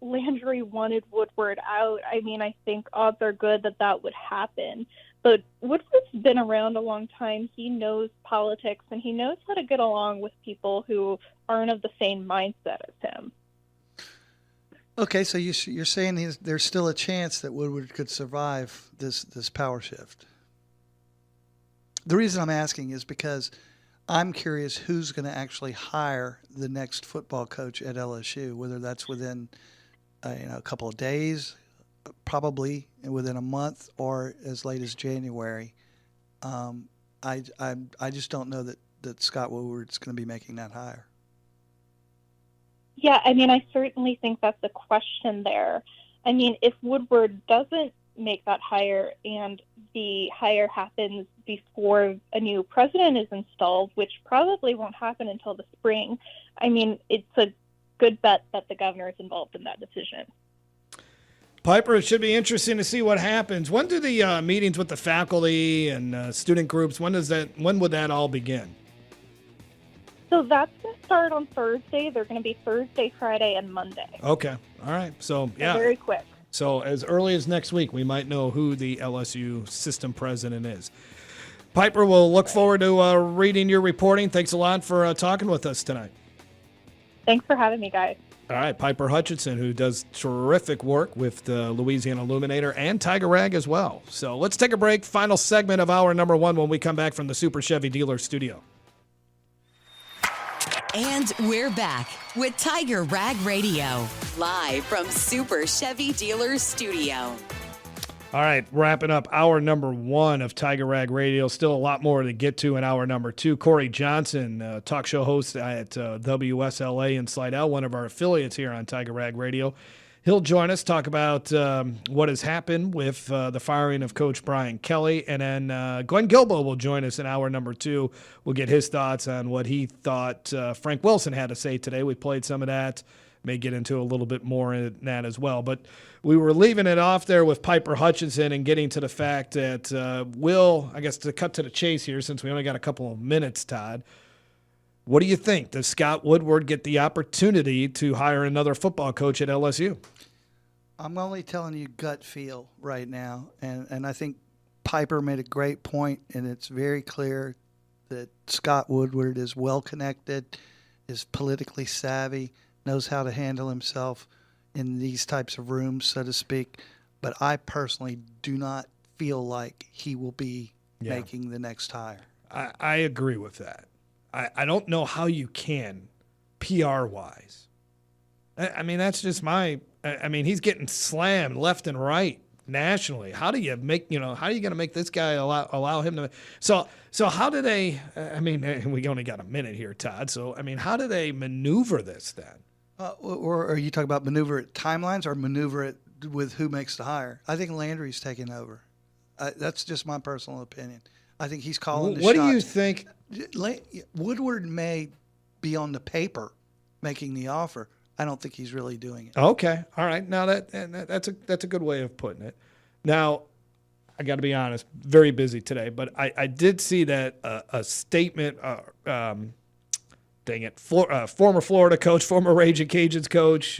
P: Landry wanted Woodward out, I mean, I think odds are good that would happen. But Woodward's been around a long time. He knows politics, and he knows how to get along with people who aren't of the same mindset as him.
H: Okay, so you're saying there's still a chance that Woodward could survive this power shift. The reason I'm asking is because I'm curious who's going to actually hire the next football coach at LSU, whether that's within a couple of days, probably within a month, or as late as January. I just don't know that Scott Woodward's going to be making that hire.
P: Yeah, I mean, I certainly think that's a question there. I mean, if Woodward doesn't make that hire and the hire happens before a new president is installed, which probably won't happen until the spring, I mean, it's a good bet that the governor is involved in that decision.
G: Piper, it should be interesting to see what happens. When do the meetings with the faculty and student groups, when would that all begin?
P: So that's going to start on Thursday. They're going to be Thursday, Friday, and Monday.
G: Okay. All right. So, yeah.
P: Very quick.
G: So as early as next week, we might know who the LSU system president is. Piper, we'll look forward to reading your reporting. Thanks a lot for talking with us tonight.
P: Thanks for having me, guys.
G: All right, Piper Hutchinson, who does terrific work with the Louisiana Illuminator and Tiger Rag as well. So let's take a break. Final segment of hour number 1 when we come back from the Super Chevy Dealer Studio.
B: And we're back with Tiger Rag Radio, live from Super Chevy Dealer Studio.
G: All right, wrapping up hour number 1 of Tiger Rag Radio. Still a lot more to get to in hour number 2. Kaare Johnson, talk show host at WSLA in Slidell, one of our affiliates here on Tiger Rag Radio. He'll join us, talk about what has happened with the firing of Coach Brian Kelly. And then Glenn Guilbeau will join us in hour number 2. We'll get his thoughts on what he thought Frank Wilson had to say today. We played some of that. May get into a little bit more in that as well. But we were leaving it off there with Piper Hutchinson and getting to the fact that I guess to cut to the chase here, since we only got a couple of minutes, Todd, what do you think? Does Scott Woodward get the opportunity to hire another football coach at LSU?
H: I'm only telling you gut feel right now. And I think Piper made a great point, and it's very clear that Scott Woodward is well-connected, is politically savvy, knows how to handle himself in these types of rooms, so to speak. But I personally do not feel like he will be making the next hire.
G: I agree with that. I don't know how you can, PR-wise. I mean, that's just he's getting slammed left and right nationally. How do you make, how are you going to make this guy allow him to? So how do they, we only got a minute here, Todd. So, how do they maneuver this then?
H: Or are you talking about maneuver it timelines or maneuver it with who makes the hire? I think Landry's taking over. That's just my personal opinion. I think he's calling the shots.
G: What do you think?
H: Woodward may be on the paper making the offer. I don't think he's really doing it.
G: Okay. All right. Now that's a good way of putting it. Now, I got to be honest, very busy today, but I did see that a statement, former Florida coach, former Raging Cajuns coach,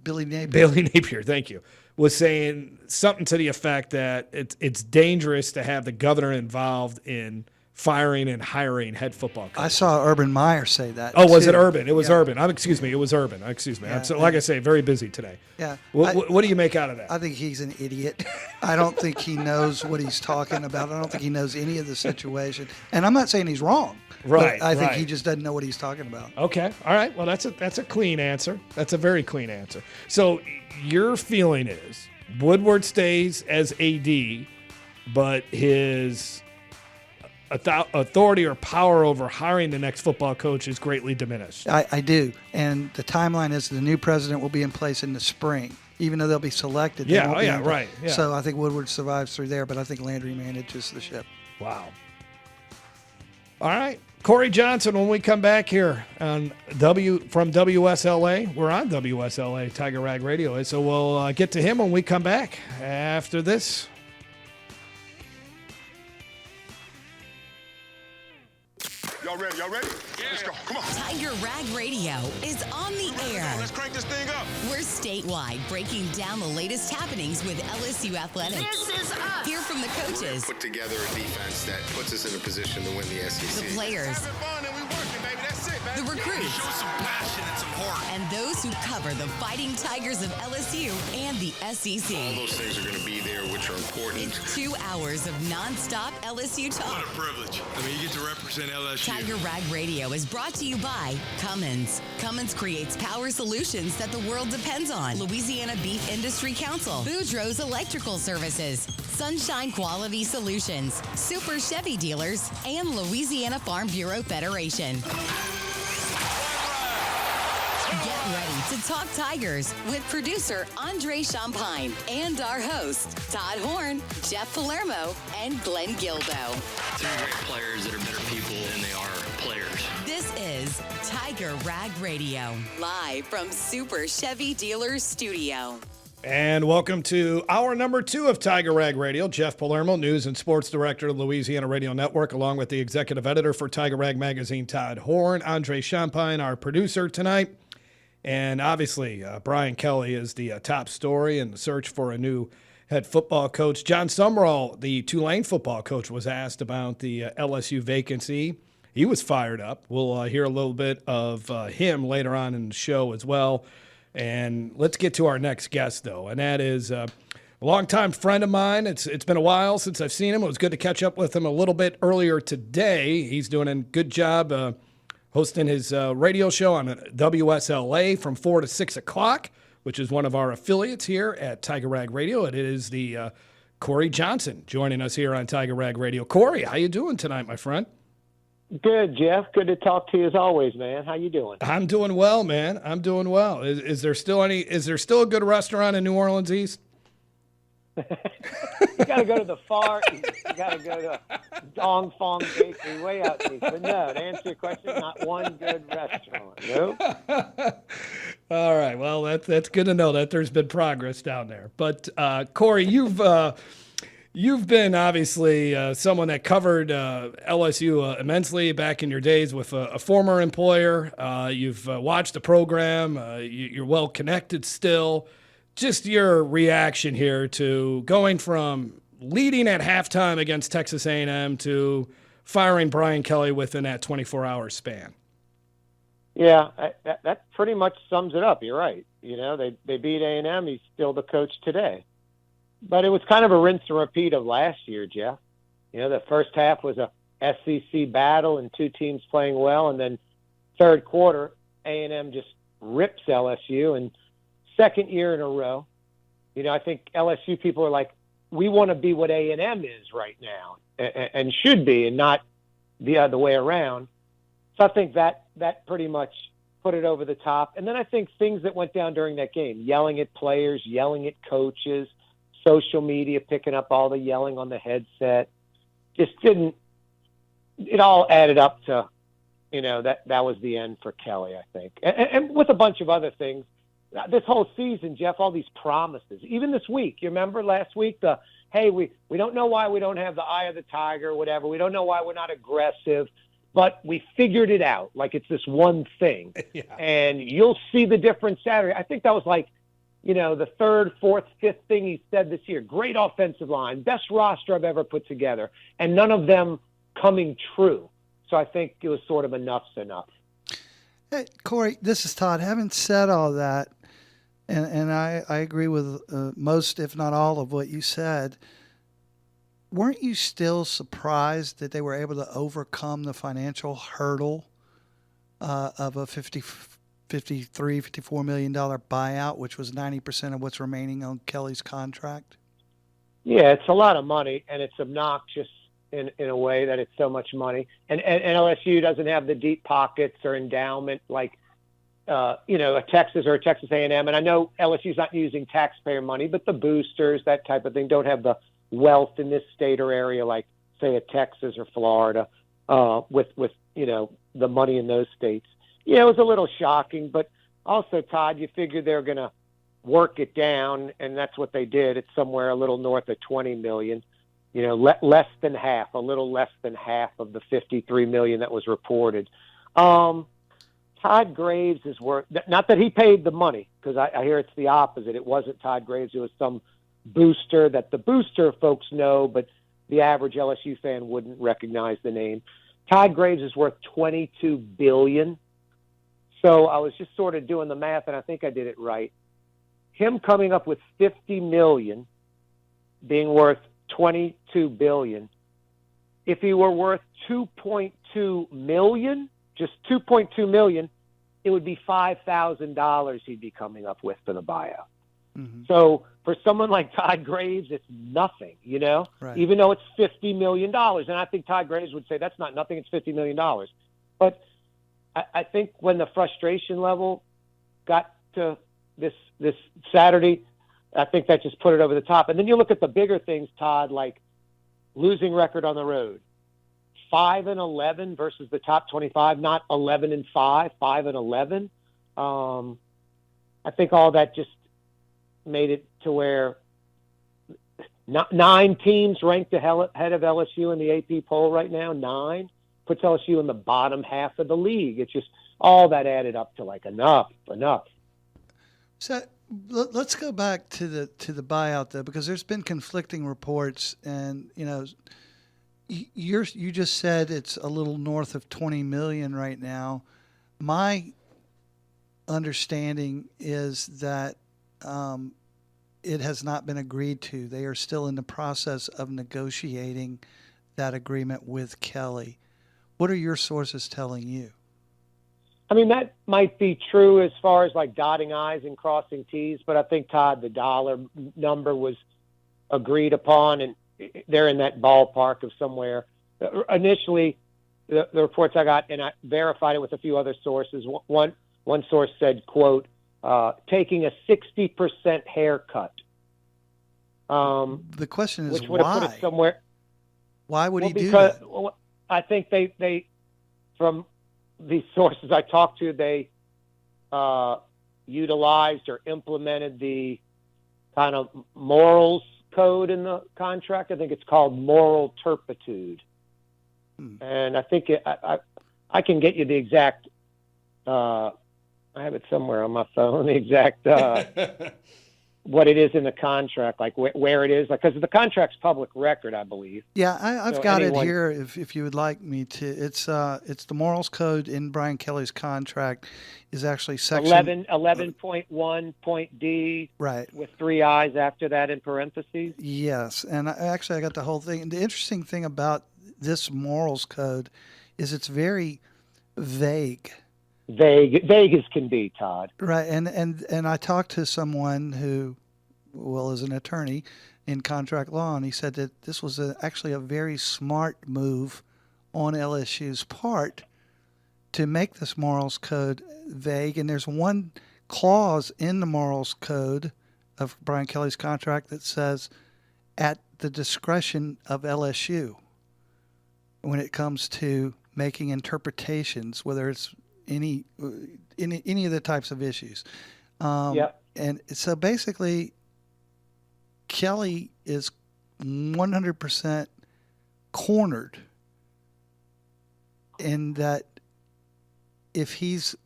H: Billy Napier.
G: Billy Napier, thank you, was saying something to the effect that it's dangerous to have the governor involved in firing and hiring head football coaches.
H: I saw Urban Meyer say that.
G: Oh, was it Urban? It was Urban. Excuse me. It was Urban. Excuse me.
H: Yeah,
G: like I say, very busy today.
H: Yeah.
G: What do you make out of that?
H: I think he's an idiot. I don't think he knows what he's talking about. I don't think he knows any of the situation. And I'm not saying he's wrong.
G: Right.
H: I think he just doesn't know what he's talking about.
G: Okay. All right. Well, that's a clean answer. That's a very clean answer. So your feeling is Woodward stays as AD, but his authority or power over hiring the next football coach is greatly diminished.
H: I do. And the timeline is the new president will be in place in the spring, even though they'll be selected.
G: Right. Yeah.
H: So I think Woodward survives through there, but I think Landry manages the ship.
G: Wow. All right. Kaare Johnson, when we come back here on from WSLA, we're on WSLA, Tiger Rag Radio, so we'll get to him when we come back after this.
A: Y'all ready? Yeah. Let's go. Come on.
B: Tiger Rag Radio is on the air.
A: Let's crank this thing up.
B: We're statewide, breaking down the latest happenings with LSU athletics.
Q: This is us.
B: Hear from the coaches,
D: Put together a defense that puts us in a position to win the SEC.
B: the players,
A: Having fun and we working, baby. That's it,
B: the
A: baby.
B: recruits,
E: Show some passion and some heart.
B: and those who cover the Fighting Tigers of LSU and the
D: All
B: SEC.
D: those things are going to be there, which are important.
B: It's 2 hours of nonstop LSU
E: What
B: talk.
E: a privilege. You get to represent LSU.
B: Tiger Rag Radio is brought to you by Cummins. Cummins creates power solutions that the world depends on. Louisiana Beef Industry Council. Boudreaux's Electrical Services. Sunshine Quality Solutions. Super Chevy Dealers. And Louisiana Farm Bureau Federation. Get ready to talk Tigers with producer Andre Champagne and our hosts Todd Horne, Jeff Palermo, and Glenn Guilbeau.
F: Three great players that are better people than they are players.
B: This is Tiger Rag Radio, live from Super Chevy Dealers Studio.
G: And welcome to hour number 2 of Tiger Rag Radio. Jeff Palermo, News and Sports Director of Louisiana Radio Network, along with the Executive Editor for Tiger Rag Magazine, Todd Horne. Andre Champagne, our producer tonight. And obviously, Brian Kelly is the top story in the search for a new head football coach. John Sumrall, the Tulane football coach, was asked about the LSU vacancy. he was fired up. We'll hear a little bit of him later on in the show as well. And let's get to our next guest, though, and that is a longtime friend of mine. It's been a while since I've seen him. It was good to catch up with him a little bit earlier today. He's doing a good job hosting his radio show on WSLA from 4 to 6 o'clock, which is one of our affiliates here at Tiger Rag Radio. It is the Kaare Johnson joining us here on Tiger Rag Radio. Corey, how you doing tonight, my friend?
Q: Good, Jeff. Good to talk to you as always, man. How you doing?
G: I'm doing well, man. I'm doing well. Is there still a good restaurant in New Orleans East?
Q: You got to go to the far east. You got to go to Dong Fong Bakery way out east. But no, to answer your question, not one good restaurant. Nope.
G: All right. Well, that's good to know that there's been progress down there. But Corey, you've been obviously someone that covered LSU immensely back in your days with a former employer. You've watched the program. You're well connected still. Just your reaction here to going from leading at halftime against Texas A&M to firing Brian Kelly within that 24-hour span.
Q: Yeah, that pretty much sums it up. You're right. You know, they beat A&M. He's still the coach today. But it was kind of a rinse and repeat of last year, Jeff. You know, the first half was a SEC battle and two teams playing well, and then third quarter, A&M just rips LSU, and second year in a row, you know, I think LSU people are like, we want to be what A&M is right now and should be, and not the other way around. So I think that pretty much put it over the top. And then I think things that went down during that game, yelling at players, yelling at coaches, social media picking up all the yelling on the headset, just didn't – it all added up to, you know, that was the end for Kelly, I think. And with a bunch of other things. This whole season, Jeff, all these promises. Even this week, you remember last week, hey, we don't know why we don't have the eye of the tiger or whatever. We don't know why we're not aggressive, but we figured it out. Like it's this one thing. Yeah. And you'll see the difference Saturday. I think that was like, you know, the third, fourth, fifth thing he said this year. Great offensive line, best roster I've ever put together, and none of them coming true. So I think it was sort of enough's enough.
H: Hey, Corey, this is Todd. Having said all that, and I agree with most, if not all, of what you said, weren't you still surprised that they were able to overcome the financial hurdle of a $54 million buyout, which was 90% of what's remaining on Kelly's contract?
Q: Yeah, it's a lot of money, and it's obnoxious in a way that it's so much money. And LSU doesn't have the deep pockets or endowment like you know, a Texas or a Texas A&M. And I know LSU's not using taxpayer money, but the boosters, that type of thing, don't have the wealth in this state or area like, say, a Texas or Florida with you know, the money in those states. Yeah, it was a little shocking, but also, Todd, you figured they're going to work it down, and that's what they did. It's somewhere a little north of $20 million. You know, less than half, a little less than half of the $53 million that was reported. Todd Graves is worth, not that he paid the money, because I hear it's the opposite. It wasn't Todd Graves. It was some booster that the booster folks know, but the average LSU fan wouldn't recognize the name. Todd Graves is worth $22 billion. So I was just sort of doing the math, and I think I did it right. Him coming up with $50 million being worth $22 billion. If he were worth $2.2 million, just $2.2 million, it would be $5,000 he'd be coming up with for the buyout. Mm-hmm. So for someone like Todd Graves, it's nothing, you know, right. Even though it's $50 million. And I think Todd Graves would say that's not nothing, it's $50 million. But I think when the frustration level got to this Saturday, I think that just put it over the top. And then you look at the bigger things, Todd, like losing record on the road. 5-11 versus the top 25, not 11-5, 5-11. I think all that just made it to where 9 teams ranked ahead of LSU in the AP poll right now. 9 puts LSU in the bottom half of the league. It's just all that added up to like enough.
H: So let's go back to the buyout though, because there's been conflicting reports, and you know, You just said it's a little north of $20 million right now. My understanding is that it has not been agreed to. They are still in the process of negotiating that agreement with Kelly. What are your sources telling you?
Q: I mean, that might be true as far as like dotting I's and crossing T's, but I think, Todd, the dollar number was agreed upon, and they're in that ballpark of somewhere. Initially, the reports I got, and I verified it with a few other sources, one source said, quote, taking a 60% haircut.
H: The question is
Q: which would have put it somewhere.
H: Why would he do that?
Q: Well, I think they from these sources I talked to, they utilized or implemented the kind of morals code in the contract. I think it's called moral turpitude. And I think I can get you the exact, I have it somewhere on my phone, the exact what it is in the contract, like where it is, like, because the contract's public record, I believe.
H: Yeah, I've got it here. If you would like me to, it's the morals code in Brian Kelly's contract is actually section
Q: 11.1 D, with 3 I's after that in parentheses.
H: Yes, and I got the whole thing. And the interesting thing about this morals code is it's very vague.
Q: Vague as can be, Todd.
H: Right, and I talked to someone who, is an attorney in contract law, and he said that this was actually a very smart move on LSU's part to make this morals code vague. And there's one clause in the morals code of Brian Kelly's contract that says, at the discretion of LSU, when it comes to making interpretations, whether it's any of the types of issues. And so basically, Kelly is 100% cornered in that if he's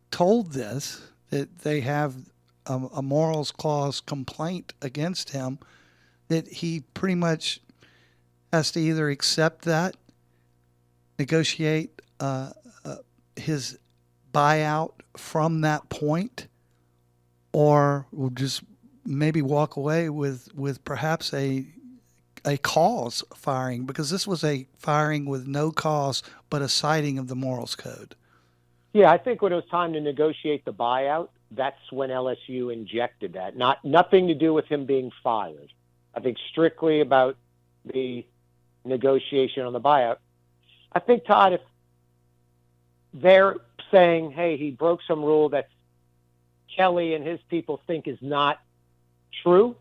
H: told this, that they have a morals clause complaint against him, that he pretty much has to either accept that, negotiate his buyout from that point, or will just maybe walk away with perhaps a cause firing, because this was a firing with no cause but a citing of the morals code.
Q: Yeah, I think when it was time to negotiate the buyout, that's when LSU injected that. Nothing to do with him being fired. I think strictly about the negotiation on the buyout. I think, Todd, if they're saying, hey, he broke some rule that Kelly and his people think is not true,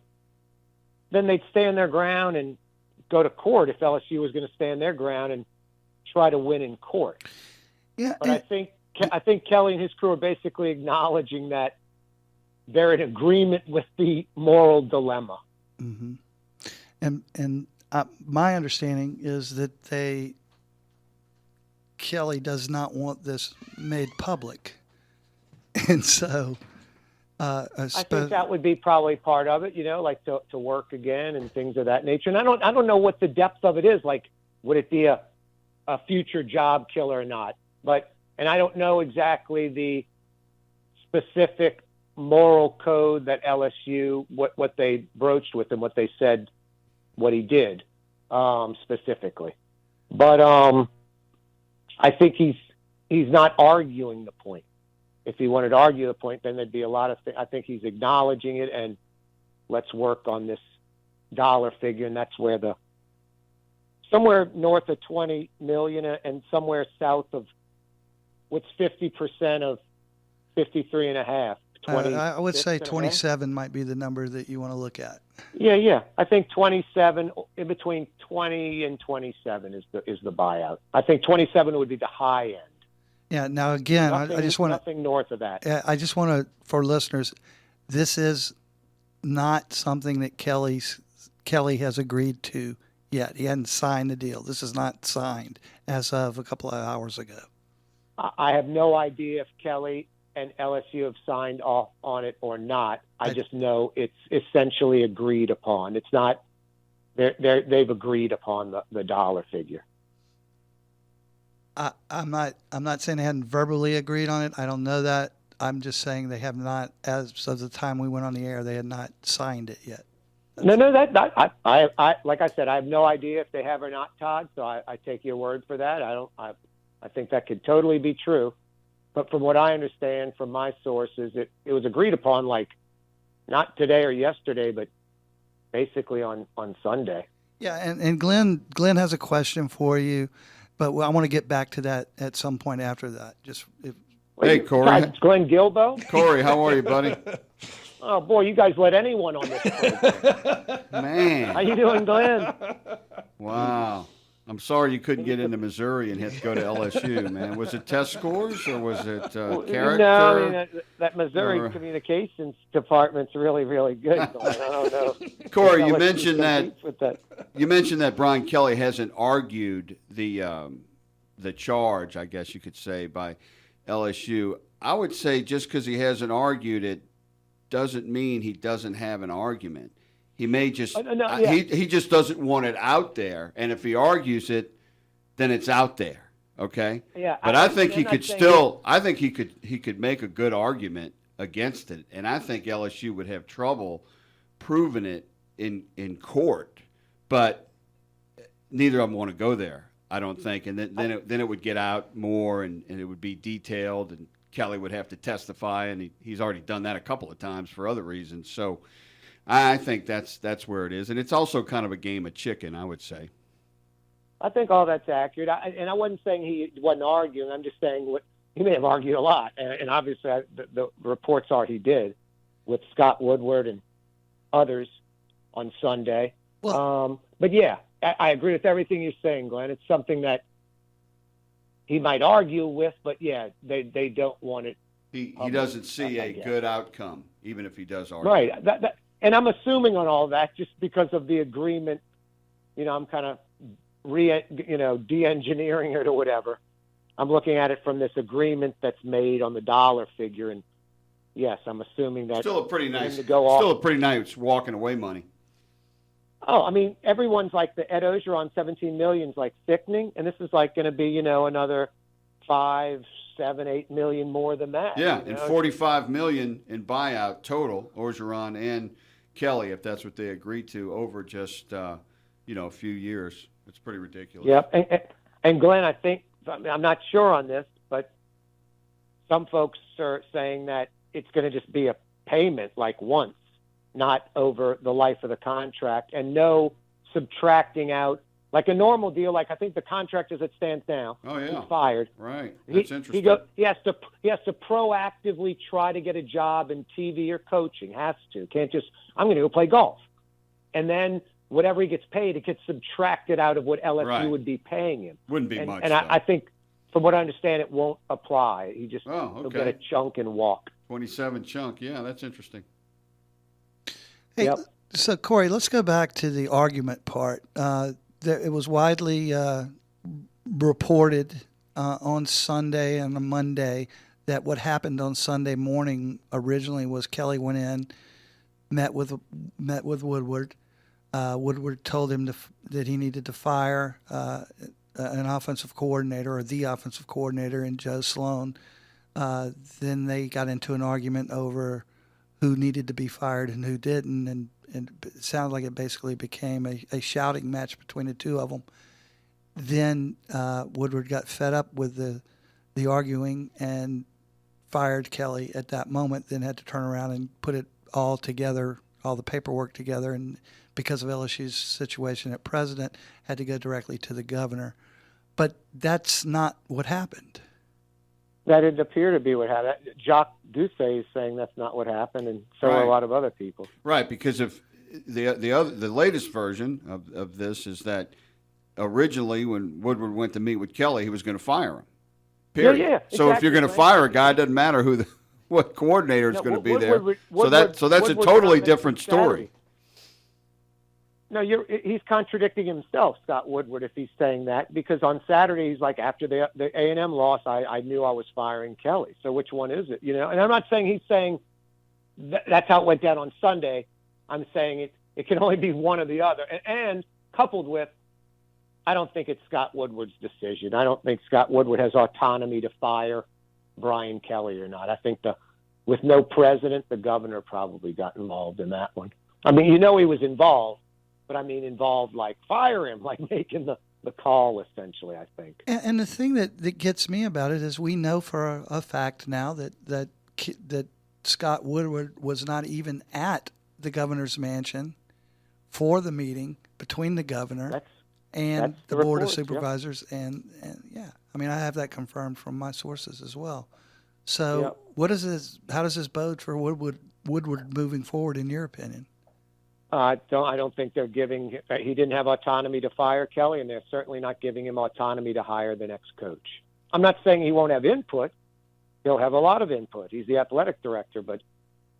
Q: then they'd stand their ground and go to court if LSU was going to stand their ground and try to win in court.
H: Yeah,
Q: but I think Kelly and his crew are basically acknowledging that they're in agreement with the moral dilemma.
H: Mm-hmm. And my understanding is that Kelly does not want this made public, and so
Q: I think that would be probably part of it, like to work again and things of that nature. And I don't know what the depth of it is. Like, would it be a future job killer or not? And I don't know exactly the specific moral code that LSU, what they broached with him, what they said, what he did specifically. But I think he's not arguing the point. If he wanted to argue the point, then there'd be a lot of things. I think he's acknowledging it, and let's work on this dollar figure, and that's where somewhere north of 20 million and somewhere south of what's 50% of 53.5.
H: I would say 27 might be the number that you want to look at.
Q: Yeah. I think 27, in between 20 and 27 is the buyout. I think 27 would be the high end.
H: Yeah. Now again, I just want
Q: nothing north of that.
H: I just want to, for listeners, this is not something that Kelly has agreed to yet. He hadn't signed the deal. This is not signed as of a couple of hours ago.
Q: I have no idea if Kelly and LSU have signed off on it or not. I just know it's essentially agreed upon. It's not they've agreed upon the dollar figure.
H: I'm not saying they hadn't verbally agreed on it. I don't know that. I'm just saying they have not, as of the time we went on the air, they had not signed it yet.
Q: No, I like I said, I have no idea if they have or not, Todd. So I take your word for that. I think that could totally be true. But from what I understand from my sources, it was agreed upon, like not today or yesterday, but basically on Sunday.
H: Yeah, and Glenn has a question for you, but I want to get back to that at some point after that.
R: Hey, Corey.
Q: It's Glenn Guilbeau.
R: Corey, how are you, buddy?
Q: Oh, boy, you guys let anyone on this program.
R: Man.
Q: How you doing, Glenn?
R: Wow. I'm sorry you couldn't get into Missouri and had to go to LSU, man. Was it test scores or was it character?
Q: No, I mean, that Missouri communications department's really, really good. I don't know.
R: Corey, you mentioned that Brian Kelly hasn't argued the charge, I guess you could say, by LSU. I would say just because he hasn't argued it doesn't mean he doesn't have an argument. He may just he just doesn't want it out there, and if he argues it, then it's out there. Okay.
Q: Yeah.
R: But I think he could still. I think he could make a good argument against it, and I think LSU would have trouble proving it in court. But neither of them want to go there, I don't think, and then it would get out more, and it would be detailed, and Kelly would have to testify, and he's already done that a couple of times for other reasons. So I think that's where it is, and it's also kind of a game of chicken, I would say.
Q: I think all that's accurate, and I wasn't saying he wasn't arguing. I'm just saying he may have argued a lot, and obviously the reports are he did with Scott Woodward and others on Sunday. Well, but yeah, I agree with everything you're saying, Glenn. It's something that he might argue with, but yeah, they don't want it.
R: He doesn't see a good outcome, even if he does argue.
Q: Right. And I'm assuming on all that just because of the agreement. I'm kind of de-engineering it or whatever. I'm looking at it from this agreement that's made on the dollar figure, and yes, I'm assuming that
R: still a pretty nice walking away money.
Q: Oh, I mean, everyone's like the Ed Ogeron $17 million is like sickening, and this is like going to be, another $5, $7, $8 million more than that.
R: Yeah, and $45 million in buyout total, Ogeron and Kelly, if that's what they agreed to over just a few years. It's pretty ridiculous.
Q: Yep, and Glenn, I think I'm not sure on this, but some folks are saying that it's going to just be a payment like once, not over the life of the contract, and no subtracting out like a normal deal. Like I think the contract as it stands now.
R: Oh yeah,
Q: he's fired.
R: Right, that's interesting.
Q: He has to proactively try to get a job in TV or coaching. Has to. Can't just I'm going to go play golf, and then whatever he gets paid, it gets subtracted out of what LSU would be paying him.
R: Wouldn't be much.
Q: And I think, from what I understand, it won't apply. He just he'll get a chunk and walk.
R: 27 chunk. Yeah, that's interesting.
H: Hey, so Corey, let's go back to the argument part. It was widely reported on Sunday and on Monday that what happened on Sunday morning originally was Kelly went in, met with Woodward. Woodward told him that he needed to fire an offensive coordinator or the offensive coordinator in Joe Sloan. Then they got into an argument over who needed to be fired and who didn't, and it sounded like it basically became a shouting match between the two of them. Then Woodward got fed up with the arguing and fired Kelly at that moment, then had to turn around and put it all together, all the paperwork together, and because of LSU's situation at president, had to go directly to the governor. But that's not what happened.
Q: That didn't appear to be what happened. Jacques Doucet is saying that's not what happened, and so are a lot of other people.
R: Right, because if the latest version of this is that originally when Woodward went to meet with Kelly, he was going to fire him. Period.
Q: Yeah,
R: so if you're going to fire a guy, it doesn't matter what coordinator is going to be there. So that's a totally different story.
Q: No, he's contradicting himself, Scott Woodward, if he's saying that, because on Saturday he's like, after the A&M loss, I knew I was firing Kelly. So which one is it? And I'm not saying he's saying that's how it went down on Sunday. I'm saying It can only be one or the other. And coupled with, I don't think it's Scott Woodward's decision. I don't think Scott Woodward has autonomy to fire Brian Kelly or not. I think with no president, the governor probably got involved in that one. I mean, he was involved, but I mean involved like fire him, like making the call, essentially, I think.
H: And the thing that gets me about it is we know for a fact now that Scott Woodward was not even at the governor's mansion for the meeting between the governor and the Board of Supervisors. Yep. And yeah, I mean, I have that confirmed from my sources as well. So how does this bode for Woodward moving forward, in your opinion?
Q: I don't think they're giving. He didn't have autonomy to fire Kelly, and they're certainly not giving him autonomy to hire the next coach. I'm not saying he won't have input. He'll have a lot of input. He's the athletic director, but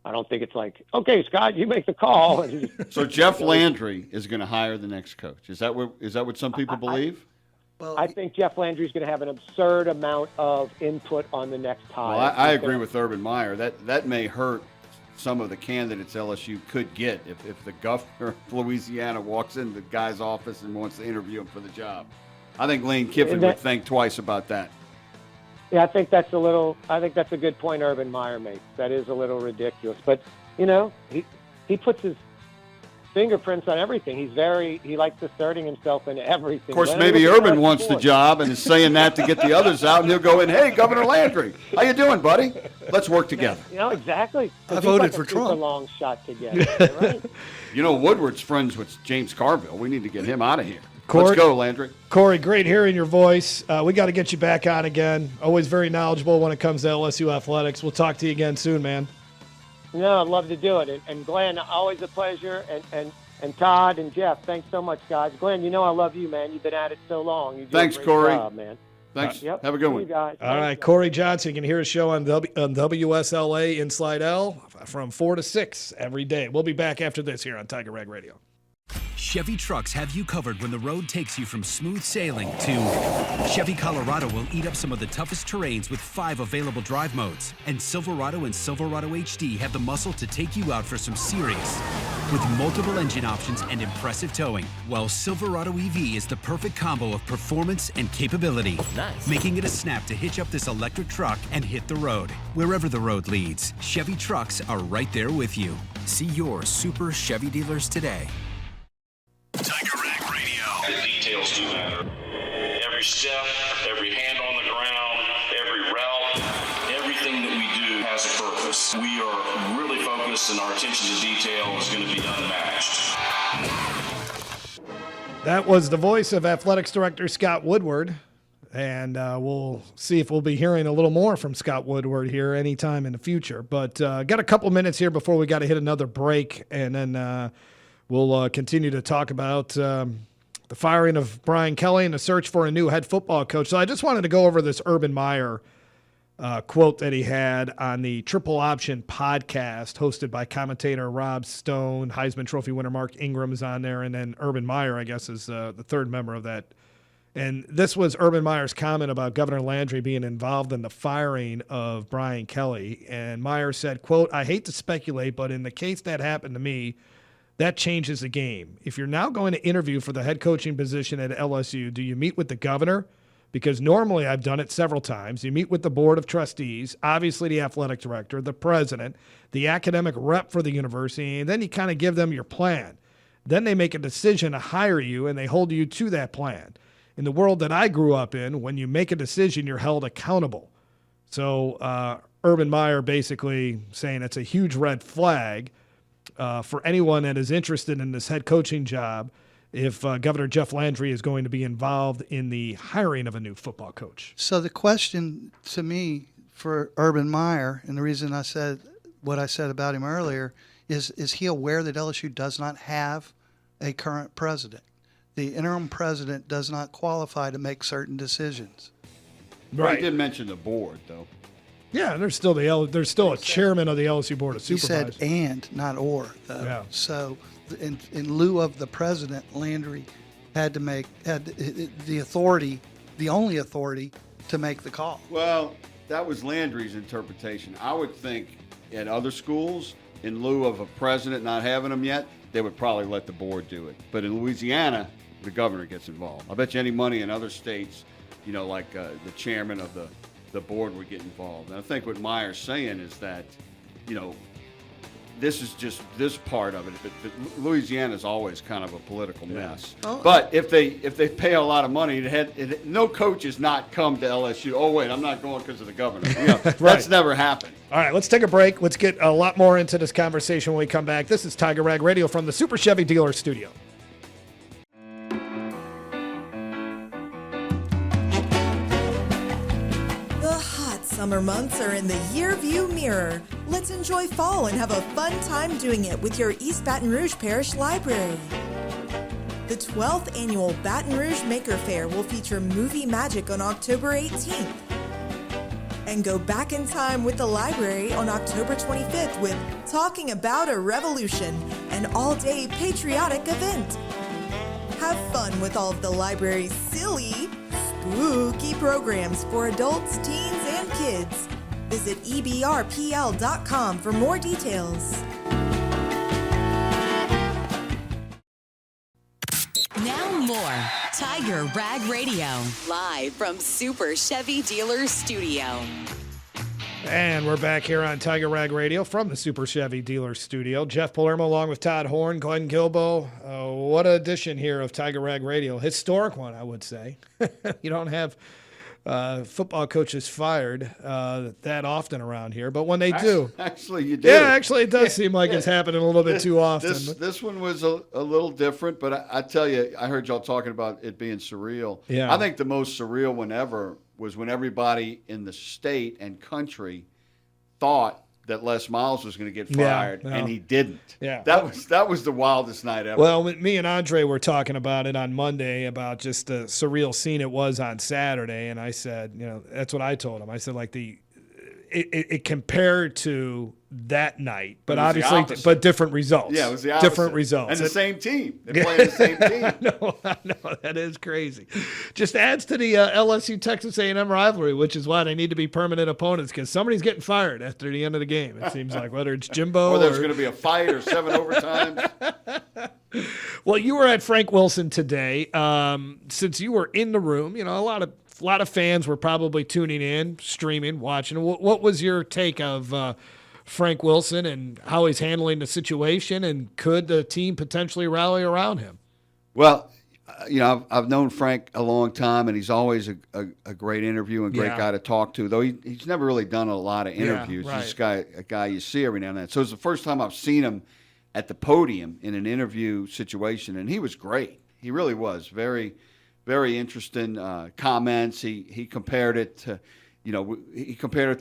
Q: I don't think it's like, okay, Scott, you make the call.
R: So Jeff Landry is going to hire the next coach. Is that what some people believe?
Q: I think Jeff Landry is going to have an absurd amount of input on the next hire.
R: Well, I agree with Urban Meyer. That may hurt some of the candidates LSU could get if the governor of Louisiana walks into the guy's office and wants to interview him for the job. I think Lane Kiffin would think twice about that.
Q: Yeah, I think that's a good point Urban Meyer makes. That is a little ridiculous. But, he puts his fingerprints on everything. He likes asserting himself in everything.
R: Of course, maybe Urban wants the job and is saying that to get the others out, and he'll go in, hey, Governor Landry, how you doing, buddy? Let's work together.
Q: Exactly.
H: I voted for Trump.
Q: A long shot to get, right?
R: Woodward's friends with James Carville. We need to get him out of here. Let's go, Landry.
G: Corey, great hearing your voice. We got to get you back on again. Always very knowledgeable when it comes to LSU athletics. We'll talk to you again soon, man.
Q: No, I'd love to do it. And Glenn, always a pleasure. And Todd and Jeff, thanks so much, guys. Glenn, I love you, man. You've been at it so long. You do
R: thanks,
Q: a great
R: Corey.
Q: job, man.
R: Thanks.
Q: Yep.
R: Have a good one.
Q: Guys.
G: All right, Kaare Johnson. You can hear his show on WSLA in Slidell from 4 to 6 every day. We'll be back after this here on Tiger Rag Radio.
C: Chevy trucks have you covered when the road takes you from smooth sailing to Chevy Colorado will eat up some of the toughest terrains with 5 available drive modes. And Silverado and Silverado HD have the muscle to take you out for some serious with multiple engine options and impressive towing. While Silverado EV is the perfect combo of performance and capability, making it a snap to hitch up this electric truck and hit the road. Wherever the road leads, Chevy trucks are right there with you. See your Super Chevy dealers today.
M: Tiger Rag Radio.
O: The details do matter. Every step, every hand on the ground, every route, everything that we do has a purpose. We are really focused, and our attention to detail is going to be unmatched.
G: That was the voice of Athletics Director Scott Woodward. And we'll see if we'll be hearing a little more from Scott Woodward here anytime in the future. But got a couple minutes here before we got to hit another break, and then we'll continue to talk about the firing of Brian Kelly and the search for a new head football coach. So I just wanted to go over this Urban Meyer quote that he had on the Triple Option podcast hosted by commentator Rob Stone. Heisman Trophy winner Mark Ingram is on there, and then Urban Meyer, I guess, is the third member of that. And this was Urban Meyer's comment about Governor Landry being involved in the firing of Brian Kelly. And Meyer said, quote, "I hate to speculate, but in the case that happened to me, that changes the game. If you're now going to interview for the head coaching position at LSU, do you meet with the governor? Because normally I've done it several times. You meet with the board of trustees, obviously the athletic director, the president, the academic rep for the university, and then you kind of give them your plan. Then they make a decision to hire you, and they hold you to that plan. In the world that I grew up in, when you make a decision, you're held accountable." So Urban Meyer basically saying it's a huge red flag for anyone that is interested in this head coaching job if Governor Jeff Landry is going to be involved in the hiring of a new football coach.
H: So the question to me for Urban Meyer, and the reason I said what I said about him earlier, is he aware that LSU does not have a current president? The interim president does not qualify to make certain decisions.
R: Right. He did mention the board, though.
G: Yeah, there's still a chairman of the LSU Board of Supervisors.
H: He said and, not or, though. Yeah. So in lieu of the president, Landry had the authority, the only authority, to make the call.
R: Well, that was Landry's interpretation. I would think at other schools, in lieu of a president not having them yet, they would probably let the board do it. But in Louisiana, the governor gets involved. I bet you any money in other states, like the chairman of the board would get involved. And I think what Meyer's saying is that, this is just this part of it. But Louisiana is always kind of a political mess.
G: Oh.
R: But if they pay a lot of money, no coach has not come to LSU. Oh wait, I'm not going because of the governor.
G: Right.
R: That's never happened.
G: All right, let's take a break. Let's get a lot more into this conversation when we come back. This is Tiger Rag Radio from the Super Chevy Dealer Studio.
K: Summer months are in the year view mirror. Let's enjoy fall and have a fun time doing it with your East Baton Rouge Parish Library. The 12th annual Baton Rouge Maker Fair will feature movie magic on October 18th. And go back in time with the library on October 25th with Talking About a Revolution, an all-day patriotic event. Have fun with all of the library's silly, spooky programs for adults, teens, and kids. Visit ebrpl.com for more details.
B: Now more Tiger Rag Radio, live from Super Chevy Dealer Studio.
G: And we're back here on Tiger Rag Radio from the Super Chevy Dealer Studio. Jeff Palermo along with Todd Horne, Glenn Guilbeau. What an edition here of Tiger Rag Radio. Historic one, I would say. You don't have football coaches fired that often around here, but when they do.
R: Actually, you do.
G: Yeah, actually, it does seem like it's happening a little bit too often.
R: This one was a little different, but I tell you, I heard y'all talking about it being surreal.
G: Yeah.
R: I think the most surreal one ever was when everybody in the state and country thought that Les Miles was going to get fired, and he didn't.
G: Yeah.
R: That was the wildest night ever.
G: Well, me and Andre were talking about it on Monday about just the surreal scene it was on Saturday, and I said, that's what I told him. I said, like it compared to that night, but obviously, but different results.
R: Yeah, it was the opposite.
G: Different results.
R: And the same team. They're playing the same team.
G: I know, that is crazy. Just adds to the LSU Texas A&M rivalry, which is why they need to be permanent opponents, because somebody's getting fired after the end of the game. It seems like, whether it's Jimbo
R: or there's going to be a fight or 7 overtimes.
G: Well, you were at Frank Wilson today. Since you were in the room, a lot of fans were probably tuning in, streaming, watching. What was your take of Frank Wilson and how he's handling the situation, and could the team potentially rally around him?
R: Well, I've known Frank a long time, and he's always a great interview and great guy to talk to, though he's never really done a lot of interviews.
G: Yeah, right.
R: He's a guy you see every now and then. So it's the first time I've seen him at the podium in an interview situation, and he was great. He really was. Very, very interesting comments. He compared it to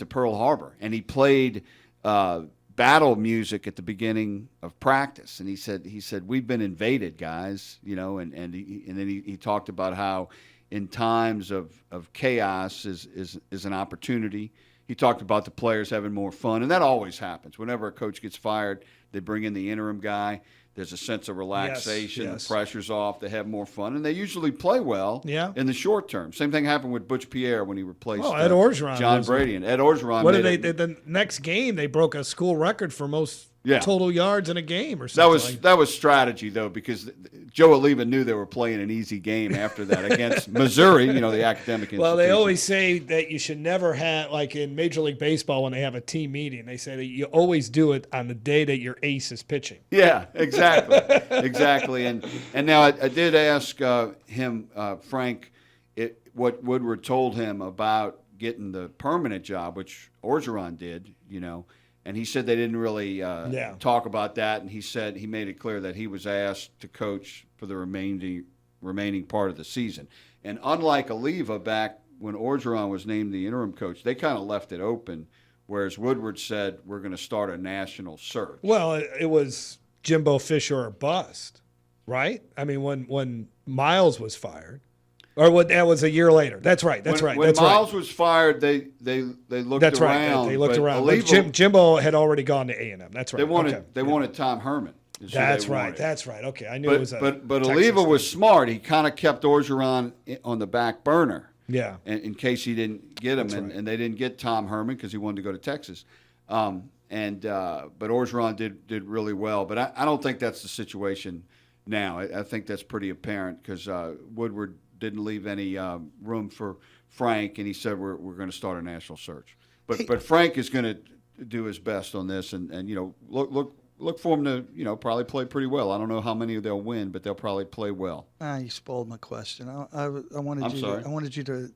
R: Pearl Harbor, and he played battle music at the beginning of practice, and he said we've been invaded, guys, and then he talked about how in times of chaos is an opportunity. He talked about the players having more fun, and that always happens. Whenever a coach gets fired, they bring in the interim guy. There's a sense of relaxation.
G: Yes.
R: The pressure's off. They have more fun, and they usually play well in the short term. Same thing happened with Butch Pierre when he replaced
G: Ed Orgeron.
R: John Brady. And Ed Orgeron.
G: What did they? The next game, they broke a school record for most total yards in a game, or something.
R: That was strategy, though, because Joe Oliva knew they were playing an easy game after that against Missouri. The academic institution.
G: Well, they always say that you should never have, like in Major League Baseball, when they have a team meeting, they say that you always do it on the day that your ace is pitching.
R: Yeah, exactly, exactly. And now I did ask him, Frank, what Woodward told him about getting the permanent job, which Orgeron did, and he said they didn't really talk about that. And he said he made it clear that he was asked to coach for the remaining part of the season. And unlike Oliva back when Orgeron was named the interim coach, they kind of left it open, whereas Woodward said we're going to start a national search.
G: Well, it was Jimbo Fisher or bust, right? I mean, when Miles was fired. Or that was a year later. That's right.
R: When Miles was fired, they looked
G: That's
R: around.
G: Right. They looked around.
R: Oliva,
G: Jimbo had already gone to A&M. That's right.
R: They wanted Tom Herman.
G: That's right. Okay, I knew it was.
R: But Oliva was smart. He kind of kept Orgeron on the back burner.
G: Yeah.
R: In case he didn't get him, and they didn't get Tom Herman because he wanted to go to Texas. And but Orgeron did really well. But I don't think that's the situation now. I think that's pretty apparent because Woodward didn't leave any room for Frank, and he said we're going to start a national search. But Frank is going to do his best on this, and look for him to probably play pretty well. I don't know how many they'll win, but they'll probably play well.
H: You spoiled my question. I wanted
R: I'm
H: you.
R: sorry.
H: I wanted you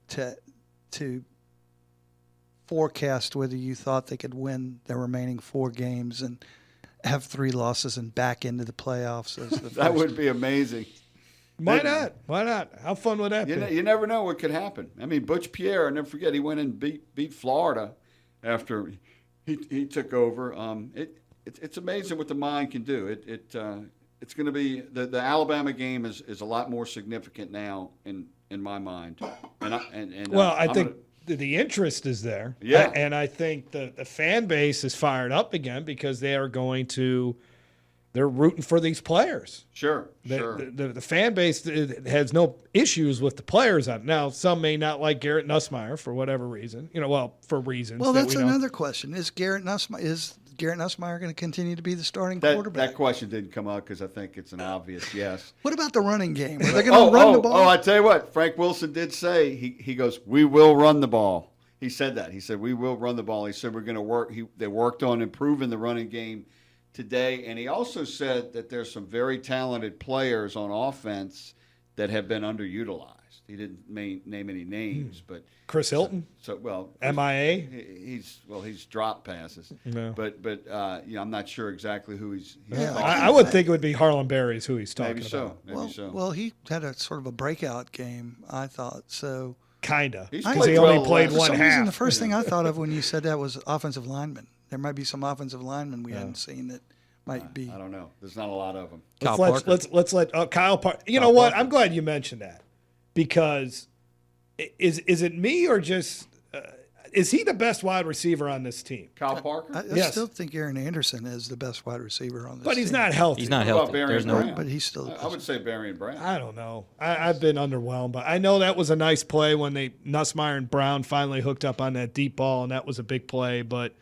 H: to forecast whether you thought they could win their remaining 4 games and have 3 losses and back into the playoffs as the
R: That would be amazing.
G: Why not? Why not? How fun would that be?
R: You never know what could happen. I mean, Butch Pierre, I never forget, he went and beat Florida after he took over. It's amazing what the mind can do. It's going to be the Alabama game is a lot more significant now in my mind.
G: I think the interest is there.
R: Yeah.
G: And I think the fan base is fired up again because they're rooting for these players.
R: Sure.
G: The fan base has no issues with the players. Now, some may not like Garrett Nussmeier for whatever reason. For reasons.
H: Well, that's another question. Is Garrett Nussmeier going to continue to be the starting quarterback?
R: That question didn't come out because I think it's an obvious yes.
H: What about the running game? Are they going to run the ball?
R: Oh, I tell you what, Frank Wilson did say, he goes, we will run the ball. He said that. He said, we will run the ball. He said, we're going to work. They worked on improving the running game today. And he also said that there's some very talented players on offense that have been underutilized. He didn't name any names, but
G: Chris Hilton. MIA.
R: He's dropped passes.
G: No.
R: But I'm not sure exactly who he's
G: I would think it would be Harlan Berry is who he's talking about.
R: Maybe so.
H: Well, he had a sort of a breakout game, I thought. So
G: kinda,
R: because
G: he only played one
H: some
G: half.
H: Reason, the first thing I thought of when you said that was offensive linemen. There might be some offensive linemen we hadn't seen that might be.
R: I don't know. There's not a lot of them.
G: Let's let Kyle Parker. You know what? I'm glad you mentioned that because is it me or just is he the best wide receiver on this team?
R: Kyle Parker?
H: I still think Aaron Anderson is the best wide receiver on this team.
G: But he's not healthy.
J: He's not healthy.
R: There's no.
H: But he's still.
R: I would say Barry and Brown.
G: I don't know. I've been underwhelmed, but I know that was a nice play when Nussmeier and Brown finally hooked up on that deep ball, and that was a big play. But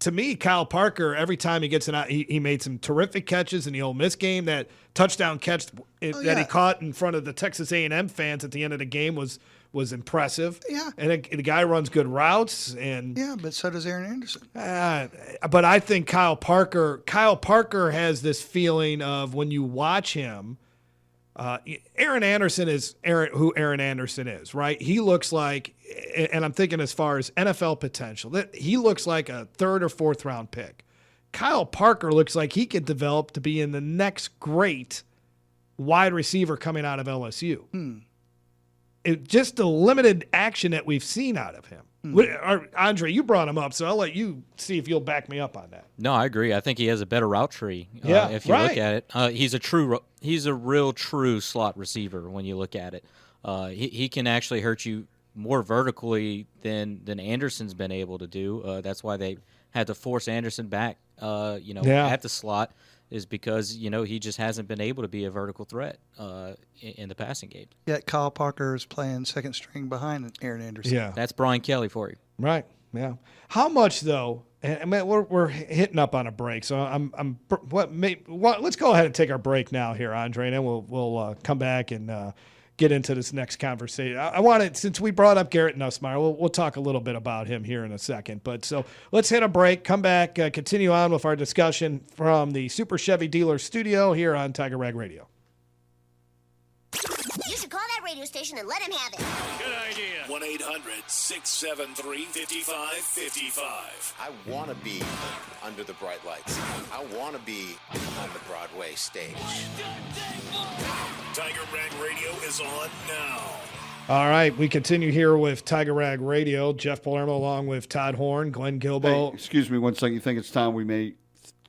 G: to me, Kyle Parker, every time he gets it out, he made some terrific catches in the Ole Miss game. That touchdown catch that he caught in front of the Texas A&M fans at the end of the game was impressive.
H: Yeah.
G: And the guy runs good routes. And
H: yeah, but so does Aaron Anderson.
G: But I think Kyle Parker has this feeling of when you watch him, Aaron Anderson is who Aaron Anderson is, right? He looks like, and I'm thinking as far as NFL potential, that he looks like a 3rd or 4th round pick. Kyle Parker looks like he could develop to be in the next great wide receiver coming out of LSU. Just the limited action that we've seen out of him. Andre, you brought him up, so I'll let you see if you'll back me up on that.
J: No, I agree. I think he has a better route tree. If you look at it, he's a real true slot receiver. When you look at it, he can actually hurt you more vertically than Anderson's been able to do. That's why they had to force Anderson back. At the slot. Is because, he just hasn't been able to be a vertical threat in the passing game.
H: Yet Kyle Parker is playing second string behind Aaron Anderson.
G: Yeah.
J: That's Brian Kelly for you.
G: Right, yeah. How much, though, I mean, we're hitting up on a break, so let's go ahead and take our break now here, Andre, and then we'll come back and get into this neted conversation. I wanted, since we brought up Garrett Nussmeier, we'll talk a little bit about him here in a second. But so let's hit a break, come back, continue on with our discussion from the Super Chevy Dealer Studio here on Tiger Rag Radio.
S: You should call that radio station and let him have it.
T: Good idea. 1-800-673-5555.
D: I want to be under the bright lights. I want to be on the Broadway stage.
T: Tiger Rag Radio is on now.
G: All right, we continue here with Tiger Rag Radio. Jeff Palermo along with Todd Horne, Glenn Guilbeau.
R: Hey, excuse me one second. You think it's time we may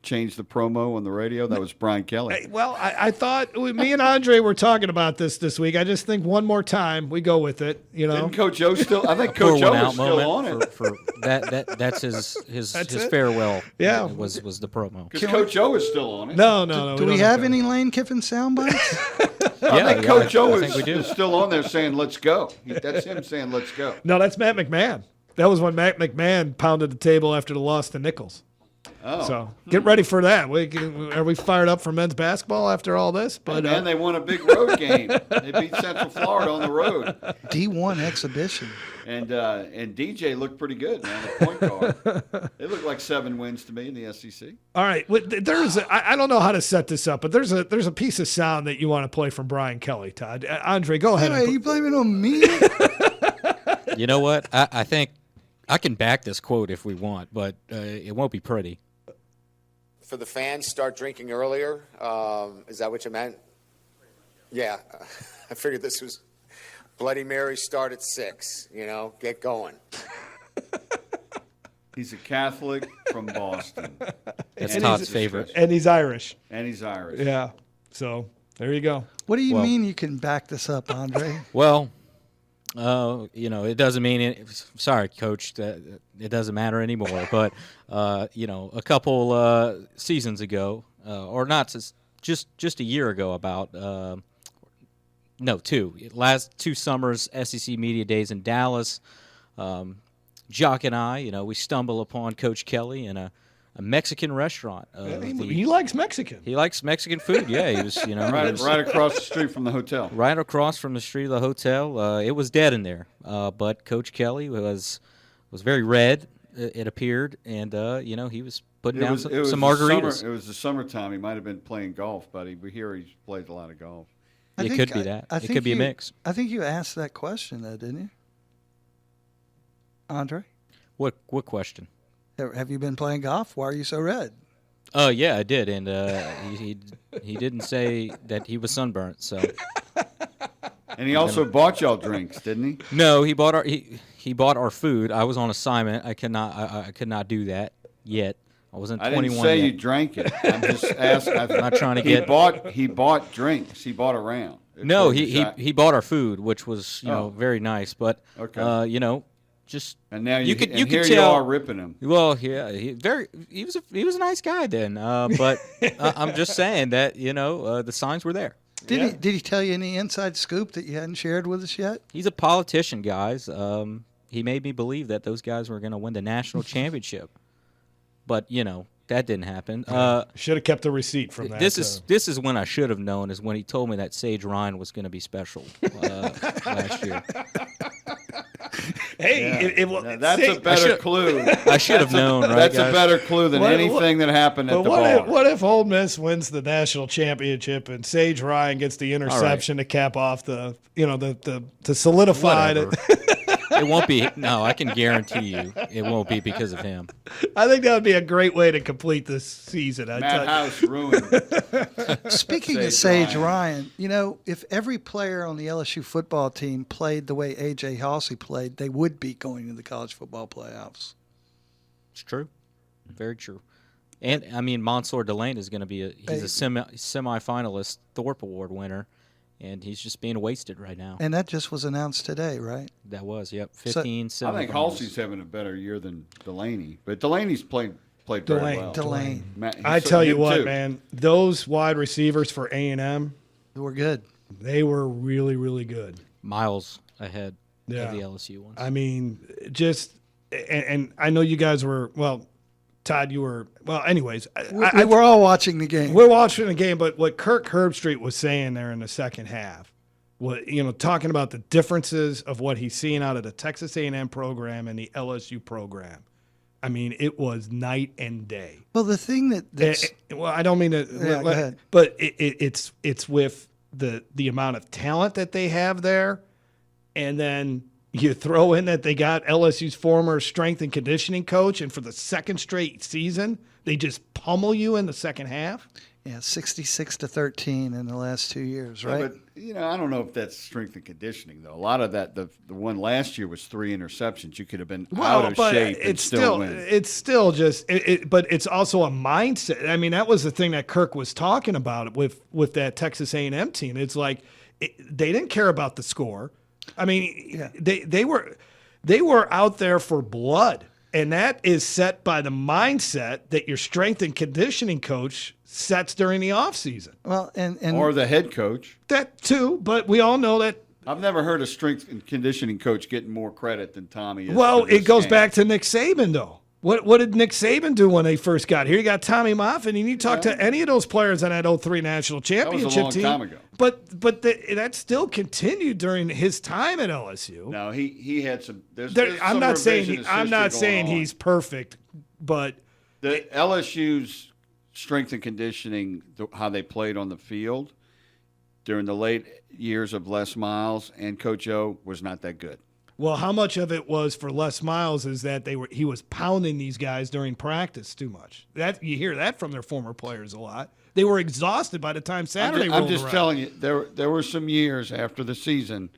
R: change the promo on the radio? That was Brian Kelly.
G: Hey, well, I thought me and Andre were talking about this week. I just think one more time we go with it.
R: Didn't Coach O still? I think Coach O was still on it.
J: For that's his farewell.
G: Yeah,
J: was the promo.
R: Because Coach O is still on it.
G: No.
H: Do we have any Lane Kiffin sound bites?
R: I think Coach O is still on there saying "Let's go." That's him saying "Let's go."
G: No, that's Matt McMahon. That was when Matt McMahon pounded the table after the loss to Nichols.
R: Oh.
G: So get ready for that. Are we fired up for men's basketball after all this?
R: But and they won a big road game. They beat Central Florida on the road.
H: D1 exhibition.
R: And DJ looked pretty good, man. The point guard. They look like 7 wins to me in the SEC.
G: All right, I don't know how to set this up, but there's a piece of sound that you want to play from Brian Kelly, Todd. Andre, go ahead.
H: Hey, you blaming on me?
J: You know what? I think I can back this quote if we want, but it won't be pretty.
D: For the fans, start drinking earlier. Is that what you meant? Yeah. I figured this was Bloody Mary start at 6. Get going.
R: He's a Catholic from Boston.
J: That's Todd's favorite.
G: And he's Irish.
R: Yeah.
G: So there you go.
H: What do you mean you can back this up, Andre?
J: Well, it doesn't mean it. Sorry, Coach, it doesn't matter anymore. But a couple seasons ago, or not, just a year ago, about last 2 summers, SEC Media Days in Dallas. Jock and I, we stumble upon Coach Kelly in a Mexican restaurant.
G: He likes Mexican.
J: He likes Mexican food. Yeah, he was,
R: right across the street from the hotel.
J: Right across from the street of the hotel. It was dead in there, but Coach Kelly was very red. It appeared, and he was putting down some margaritas.
R: It was the summertime. He might have been playing golf, buddy. We hear he plays a lot of golf.
J: It could be that. It could be a mix.
H: I think you asked that question, though, didn't you, Andre?
J: What question?
H: Have you been playing golf? Why are you so red?
J: Oh yeah, I did, and he didn't say that he was sunburnt. So,
R: and he also bought y'all drinks, didn't he?
J: No, he bought our food. I was on assignment. I could not do that yet. I wasn't 21
R: I didn't say
J: yet.
R: you drank it. I'm just asking.
J: I'm not trying to get.
R: He bought drinks. He bought a round.
J: No, he bought our food, which was very nice, but
R: okay.
J: Just
R: and now
J: you could
R: here
J: tell,
R: you are ripping him.
J: Well, yeah, he was a nice guy then, but I'm just saying that the signs were there.
H: Did he tell you any inside scoop that you hadn't shared with us yet?
J: He's a politician, guys. He made me believe that those guys were going to win the national championship, but that didn't happen.
G: Should have kept the receipt from that.
J: This is when I should have known. Is when he told me that Sage Ryan was going to be special last year.
G: Hey,
R: that's a better clue.
J: I should have known, right?
R: That's
J: guys?
R: a better clue than anything that happened at the bar.
G: What if Ole Miss wins the national championship and Sage Ryan gets the interception to cap off the to solidify it?
J: It won't be. No, I can guarantee you, it won't be because of him.
G: I think that would be a great way to complete this season.
R: Matt House ruined.
H: Speaking of Sage Ryan, if every player on the LSU football team played the way A.J. Halsey played, they would be going to the college football playoffs.
J: It's true. Very true. And, Mansour Delane is going to be a semi-finalist Thorpe Award winner. And he's just being wasted right now.
H: And that just was announced today, right?
J: That was, yep. 15,
R: I think Halsey's having a better year than Delaney. But Delaney's played very well.
H: Delane.
G: I tell you what, man, those wide receivers for A&M
H: were good.
G: They were really, really good.
J: Miles ahead of the LSU ones.
G: And I know you guys were, Todd, you were, anyways.
H: We're all watching the game.
G: We're watching the game, but what Kirk Herbstreit was saying there in the second half, talking about the differences of what he's seeing out of the Texas A&M program and the LSU program. It was night and day.
H: Well, the thing that's...
G: I don't mean to...
H: go ahead.
G: But it's with the amount of talent that they have there, and then... You throw in that they got LSU's former strength and conditioning coach, and for the second straight season, they just pummel you in the second half?
H: Yeah, 66-13 in the last 2 years, right?
R: Yeah, but, I don't know if that's strength and conditioning, though. A lot of that, the one last year was 3 interceptions. You could have been out of shape and still win.
G: It's still just but it's also a mindset. That was the thing that Kirk was talking about with that Texas A&M team. It's like they didn't care about the score. They were out there for blood, and that is set by the mindset that your strength and conditioning coach sets during the offseason.
H: Well, and
R: or the head coach.
G: That too, but we all know that.
R: I've never heard a strength and conditioning coach getting more credit than Tommy is.
G: Well, it goes back to Nick Saban, though. What did Nick Saban do when they first got here? He got Tommy Moffitt, and you talk to any of those players on that 03 national championship
R: That was a long
G: team.
R: time ago.
G: But that still continued during his time at LSU.
R: No, he had some.
G: I'm not saying he's perfect, but
R: the LSU's strength and conditioning, how they played on the field during the late years of Les Miles and Coach O was not that good.
G: Well, how much of it was for Les Miles is that he was pounding these guys during practice too much. That you hear that from their former players a lot. They were exhausted by the time Saturday rolled around.
R: I'm just telling you, there were some years after the season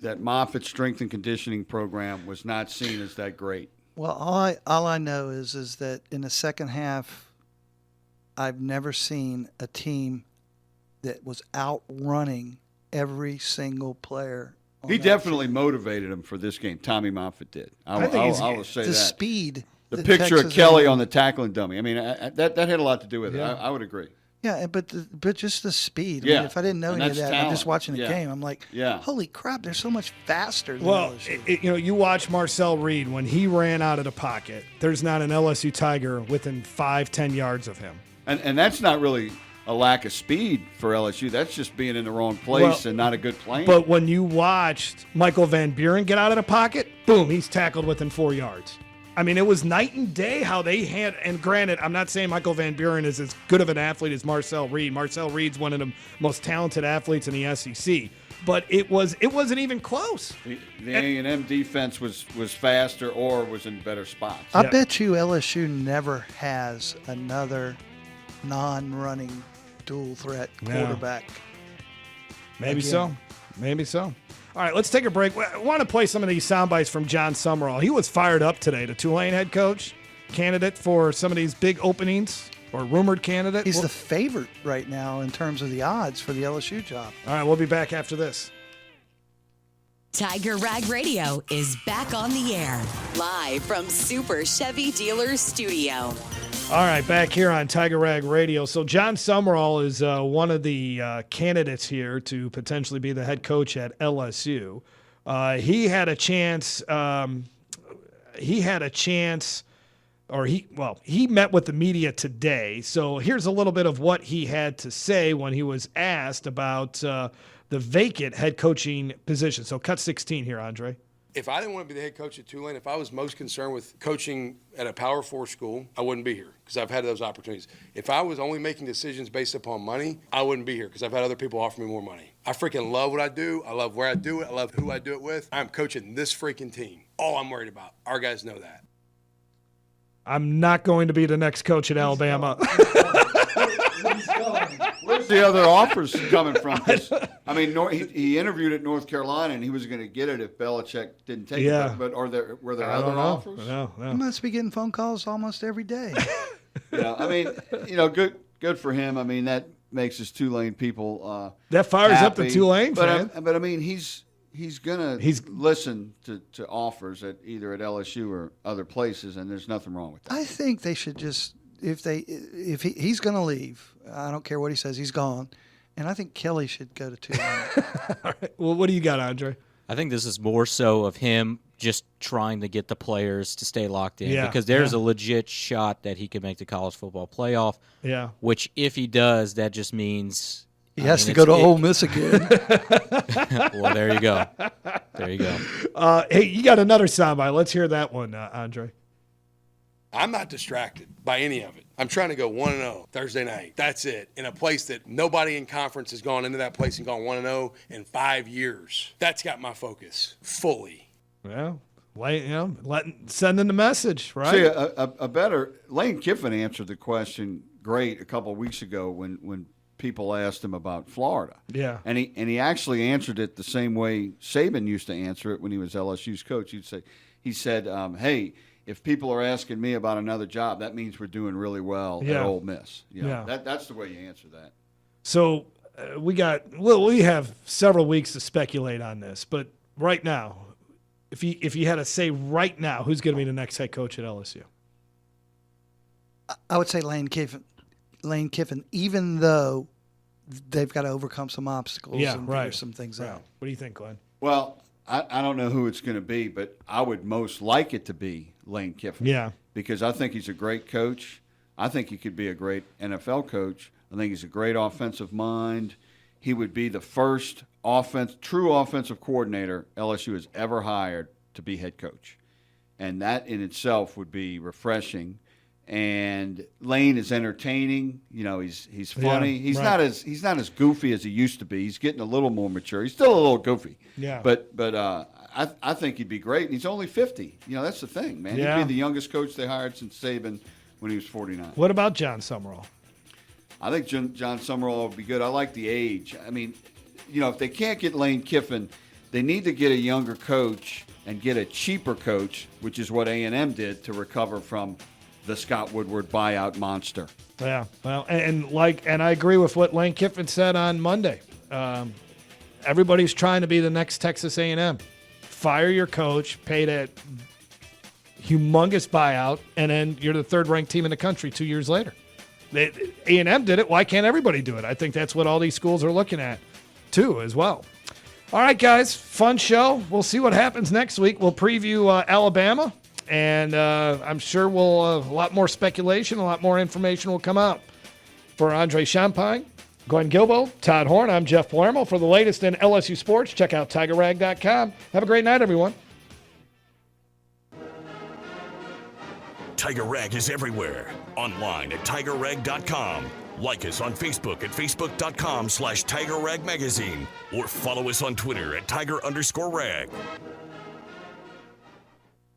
R: that Moffitt's strength and conditioning program was not seen as that great.
H: Well, all I know is that in the second half, I've never seen a team that was outrunning every single player.
R: He definitely motivated him for this game. Tommy Moffitt did. I will say that.
H: The speed.
R: The picture of Kelly on the tackling dummy. I mean, that had a lot to do with it. I would agree.
H: Yeah, but just the speed. I
R: Yeah.
H: mean, if I didn't know any of that,
R: talent.
H: I'm just watching the
R: Yeah.
H: game. I'm like, holy crap, they're so much faster than LSU.
G: You watch Marcel Reed when he ran out of the pocket. There's not an LSU Tiger within 5-10 yards of him.
R: And that's not really a lack of speed for LSU. That's just being in the wrong place and not a good plan.
G: But when you watched Michael Van Buren get out of the pocket, boom, he's tackled within 4 yards. I mean, it was night and day how they had, and granted, I'm not saying Michael Van Buren is as good of an athlete as Marcel Reed. Marcel Reed's one of the most talented athletes in the SEC. But it wasn't even close.
R: The A&M defense was faster or was in better spots.
H: I bet you LSU never has another non-running dual threat quarterback.
G: Maybe so. All right, let's take a break. I want to play some of these sound bites from John Summerall. He was fired up today, the Tulane head coach, candidate for some of these big openings, or rumored candidate.
H: He's the favorite right now in terms of the odds for the LSU job.
G: All right, we'll be back after this.
B: Tiger Rag Radio is back on the air, live from Super Chevy Dealers Studio.
G: All right, back here on Tiger Rag Radio. So John Summerall is one of the candidates here to potentially be the head coach at LSU. He had a chance. He met with the media today. So here's a little bit of what he had to say when he was asked about the vacant head coaching position. So cut 16 here, Andre.
U: If I didn't want to be the head coach at Tulane, if I was most concerned with coaching at a Power 4 school, I wouldn't be here because I've had those opportunities. If I was only making decisions based upon money, I wouldn't be here because I've had other people offer me more money. I freaking love what I do. I love where I do it. I love who I do it with. I'm coaching this freaking team. All I'm worried about. Our guys know that.
G: I'm not going to be the next coach at Alabama.
R: Where's the other offers coming from? I mean, he interviewed at North Carolina, and he was going to get it if Belichick didn't take it. But were there other offers?
G: No.
H: He must be getting phone calls almost every day.
R: Yeah, I mean, good for him. I mean, that makes his Tulane people
G: that fires
R: happy.
G: Up the Tulane fan.
R: But I mean, he's gonna listen to offers at either at LSU or other places, and there's nothing wrong with that.
H: I think they should just if he's going to leave. I don't care what he says. He's gone, and I think Kelly should go to Tulane.
G: All right. Well, what do you got, Andre?
J: I think this is more so of him just trying to get the players to stay locked in because there's a legit shot that he could make the college football playoff.
G: Yeah.
J: Which, if he does, that just means
H: he has to go to Ole Miss again.
J: Well, there you go.
G: Hey, you got another soundbite. Let's hear that one, Andre.
U: I'm not distracted by any of it. I'm trying to go 1-0 Thursday night. That's it. In a place that nobody in conference has gone into that place and gone 1-0 in 5 years. That's got my focus fully.
G: Well, sending the message, right?
R: See, a better Lane Kiffin answered the question great a couple of weeks ago when people asked him about Florida.
G: Yeah.
R: And he actually answered it the same way Saban used to answer it when he was LSU's coach. He said, hey, if people are asking me about another job, that means we're doing really well at Ole Miss. That's the way you answer that.
G: So we have several weeks to speculate on this, but right now, if you had to say right now, who's going to be the next head coach at LSU?
H: I would say Lane Kiffin. Even though they've got to overcome some obstacles and figure some things out.
G: What do you think, Glenn?
R: Well, I don't know who it's going to be, but I would most like it to be Lane Kiffin.
G: Yeah.
R: Because I think he's a great coach. I think he could be a great NFL coach. I think he's a great offensive mind. He would be the first true offensive coordinator LSU has ever hired to be head coach. And that in itself would be refreshing. And Lane is entertaining. You know, he's funny.
G: Yeah,
R: he's
G: right.
R: not as goofy as he used to be. He's getting a little more mature. He's still a little goofy.
G: Yeah.
R: But I think he'd be great. And he's only 50. You know, that's the thing, man.
G: Yeah.
R: He'd be the youngest coach they hired since Saban when he was 49.
G: What about John Summerall?
R: I think John Summerall would be good. I like the age. I mean, you know, if they can't get Lane Kiffin, they need to get a younger coach and get a cheaper coach, which is what A&M did to recover from the Scott Woodward buyout monster.
G: Yeah, well, and I agree with what Lane Kiffin said on Monday. Everybody's trying to be the next Texas A&M. Fire your coach, pay that humongous buyout, and then you're the third-ranked team in the country 2 years later. A&M did it. Why can't everybody do it? I think that's what all these schools are looking at, too, as well. All right, guys, fun show. We'll see what happens next week. We'll preview Alabama. And I'm sure a lot more speculation, a lot more information will come out. For Andre Champagne, Glenn Guilbeau, Todd Horne, I'm Jeff Palermo. For the latest in LSU sports, check out TigerRag.com. Have a great night, everyone.
T: Tiger Rag is everywhere. Online at TigerRag.com. Like us on Facebook at Facebook.com/TigerRagMagazine. Or follow us on Twitter at Tiger_Rag.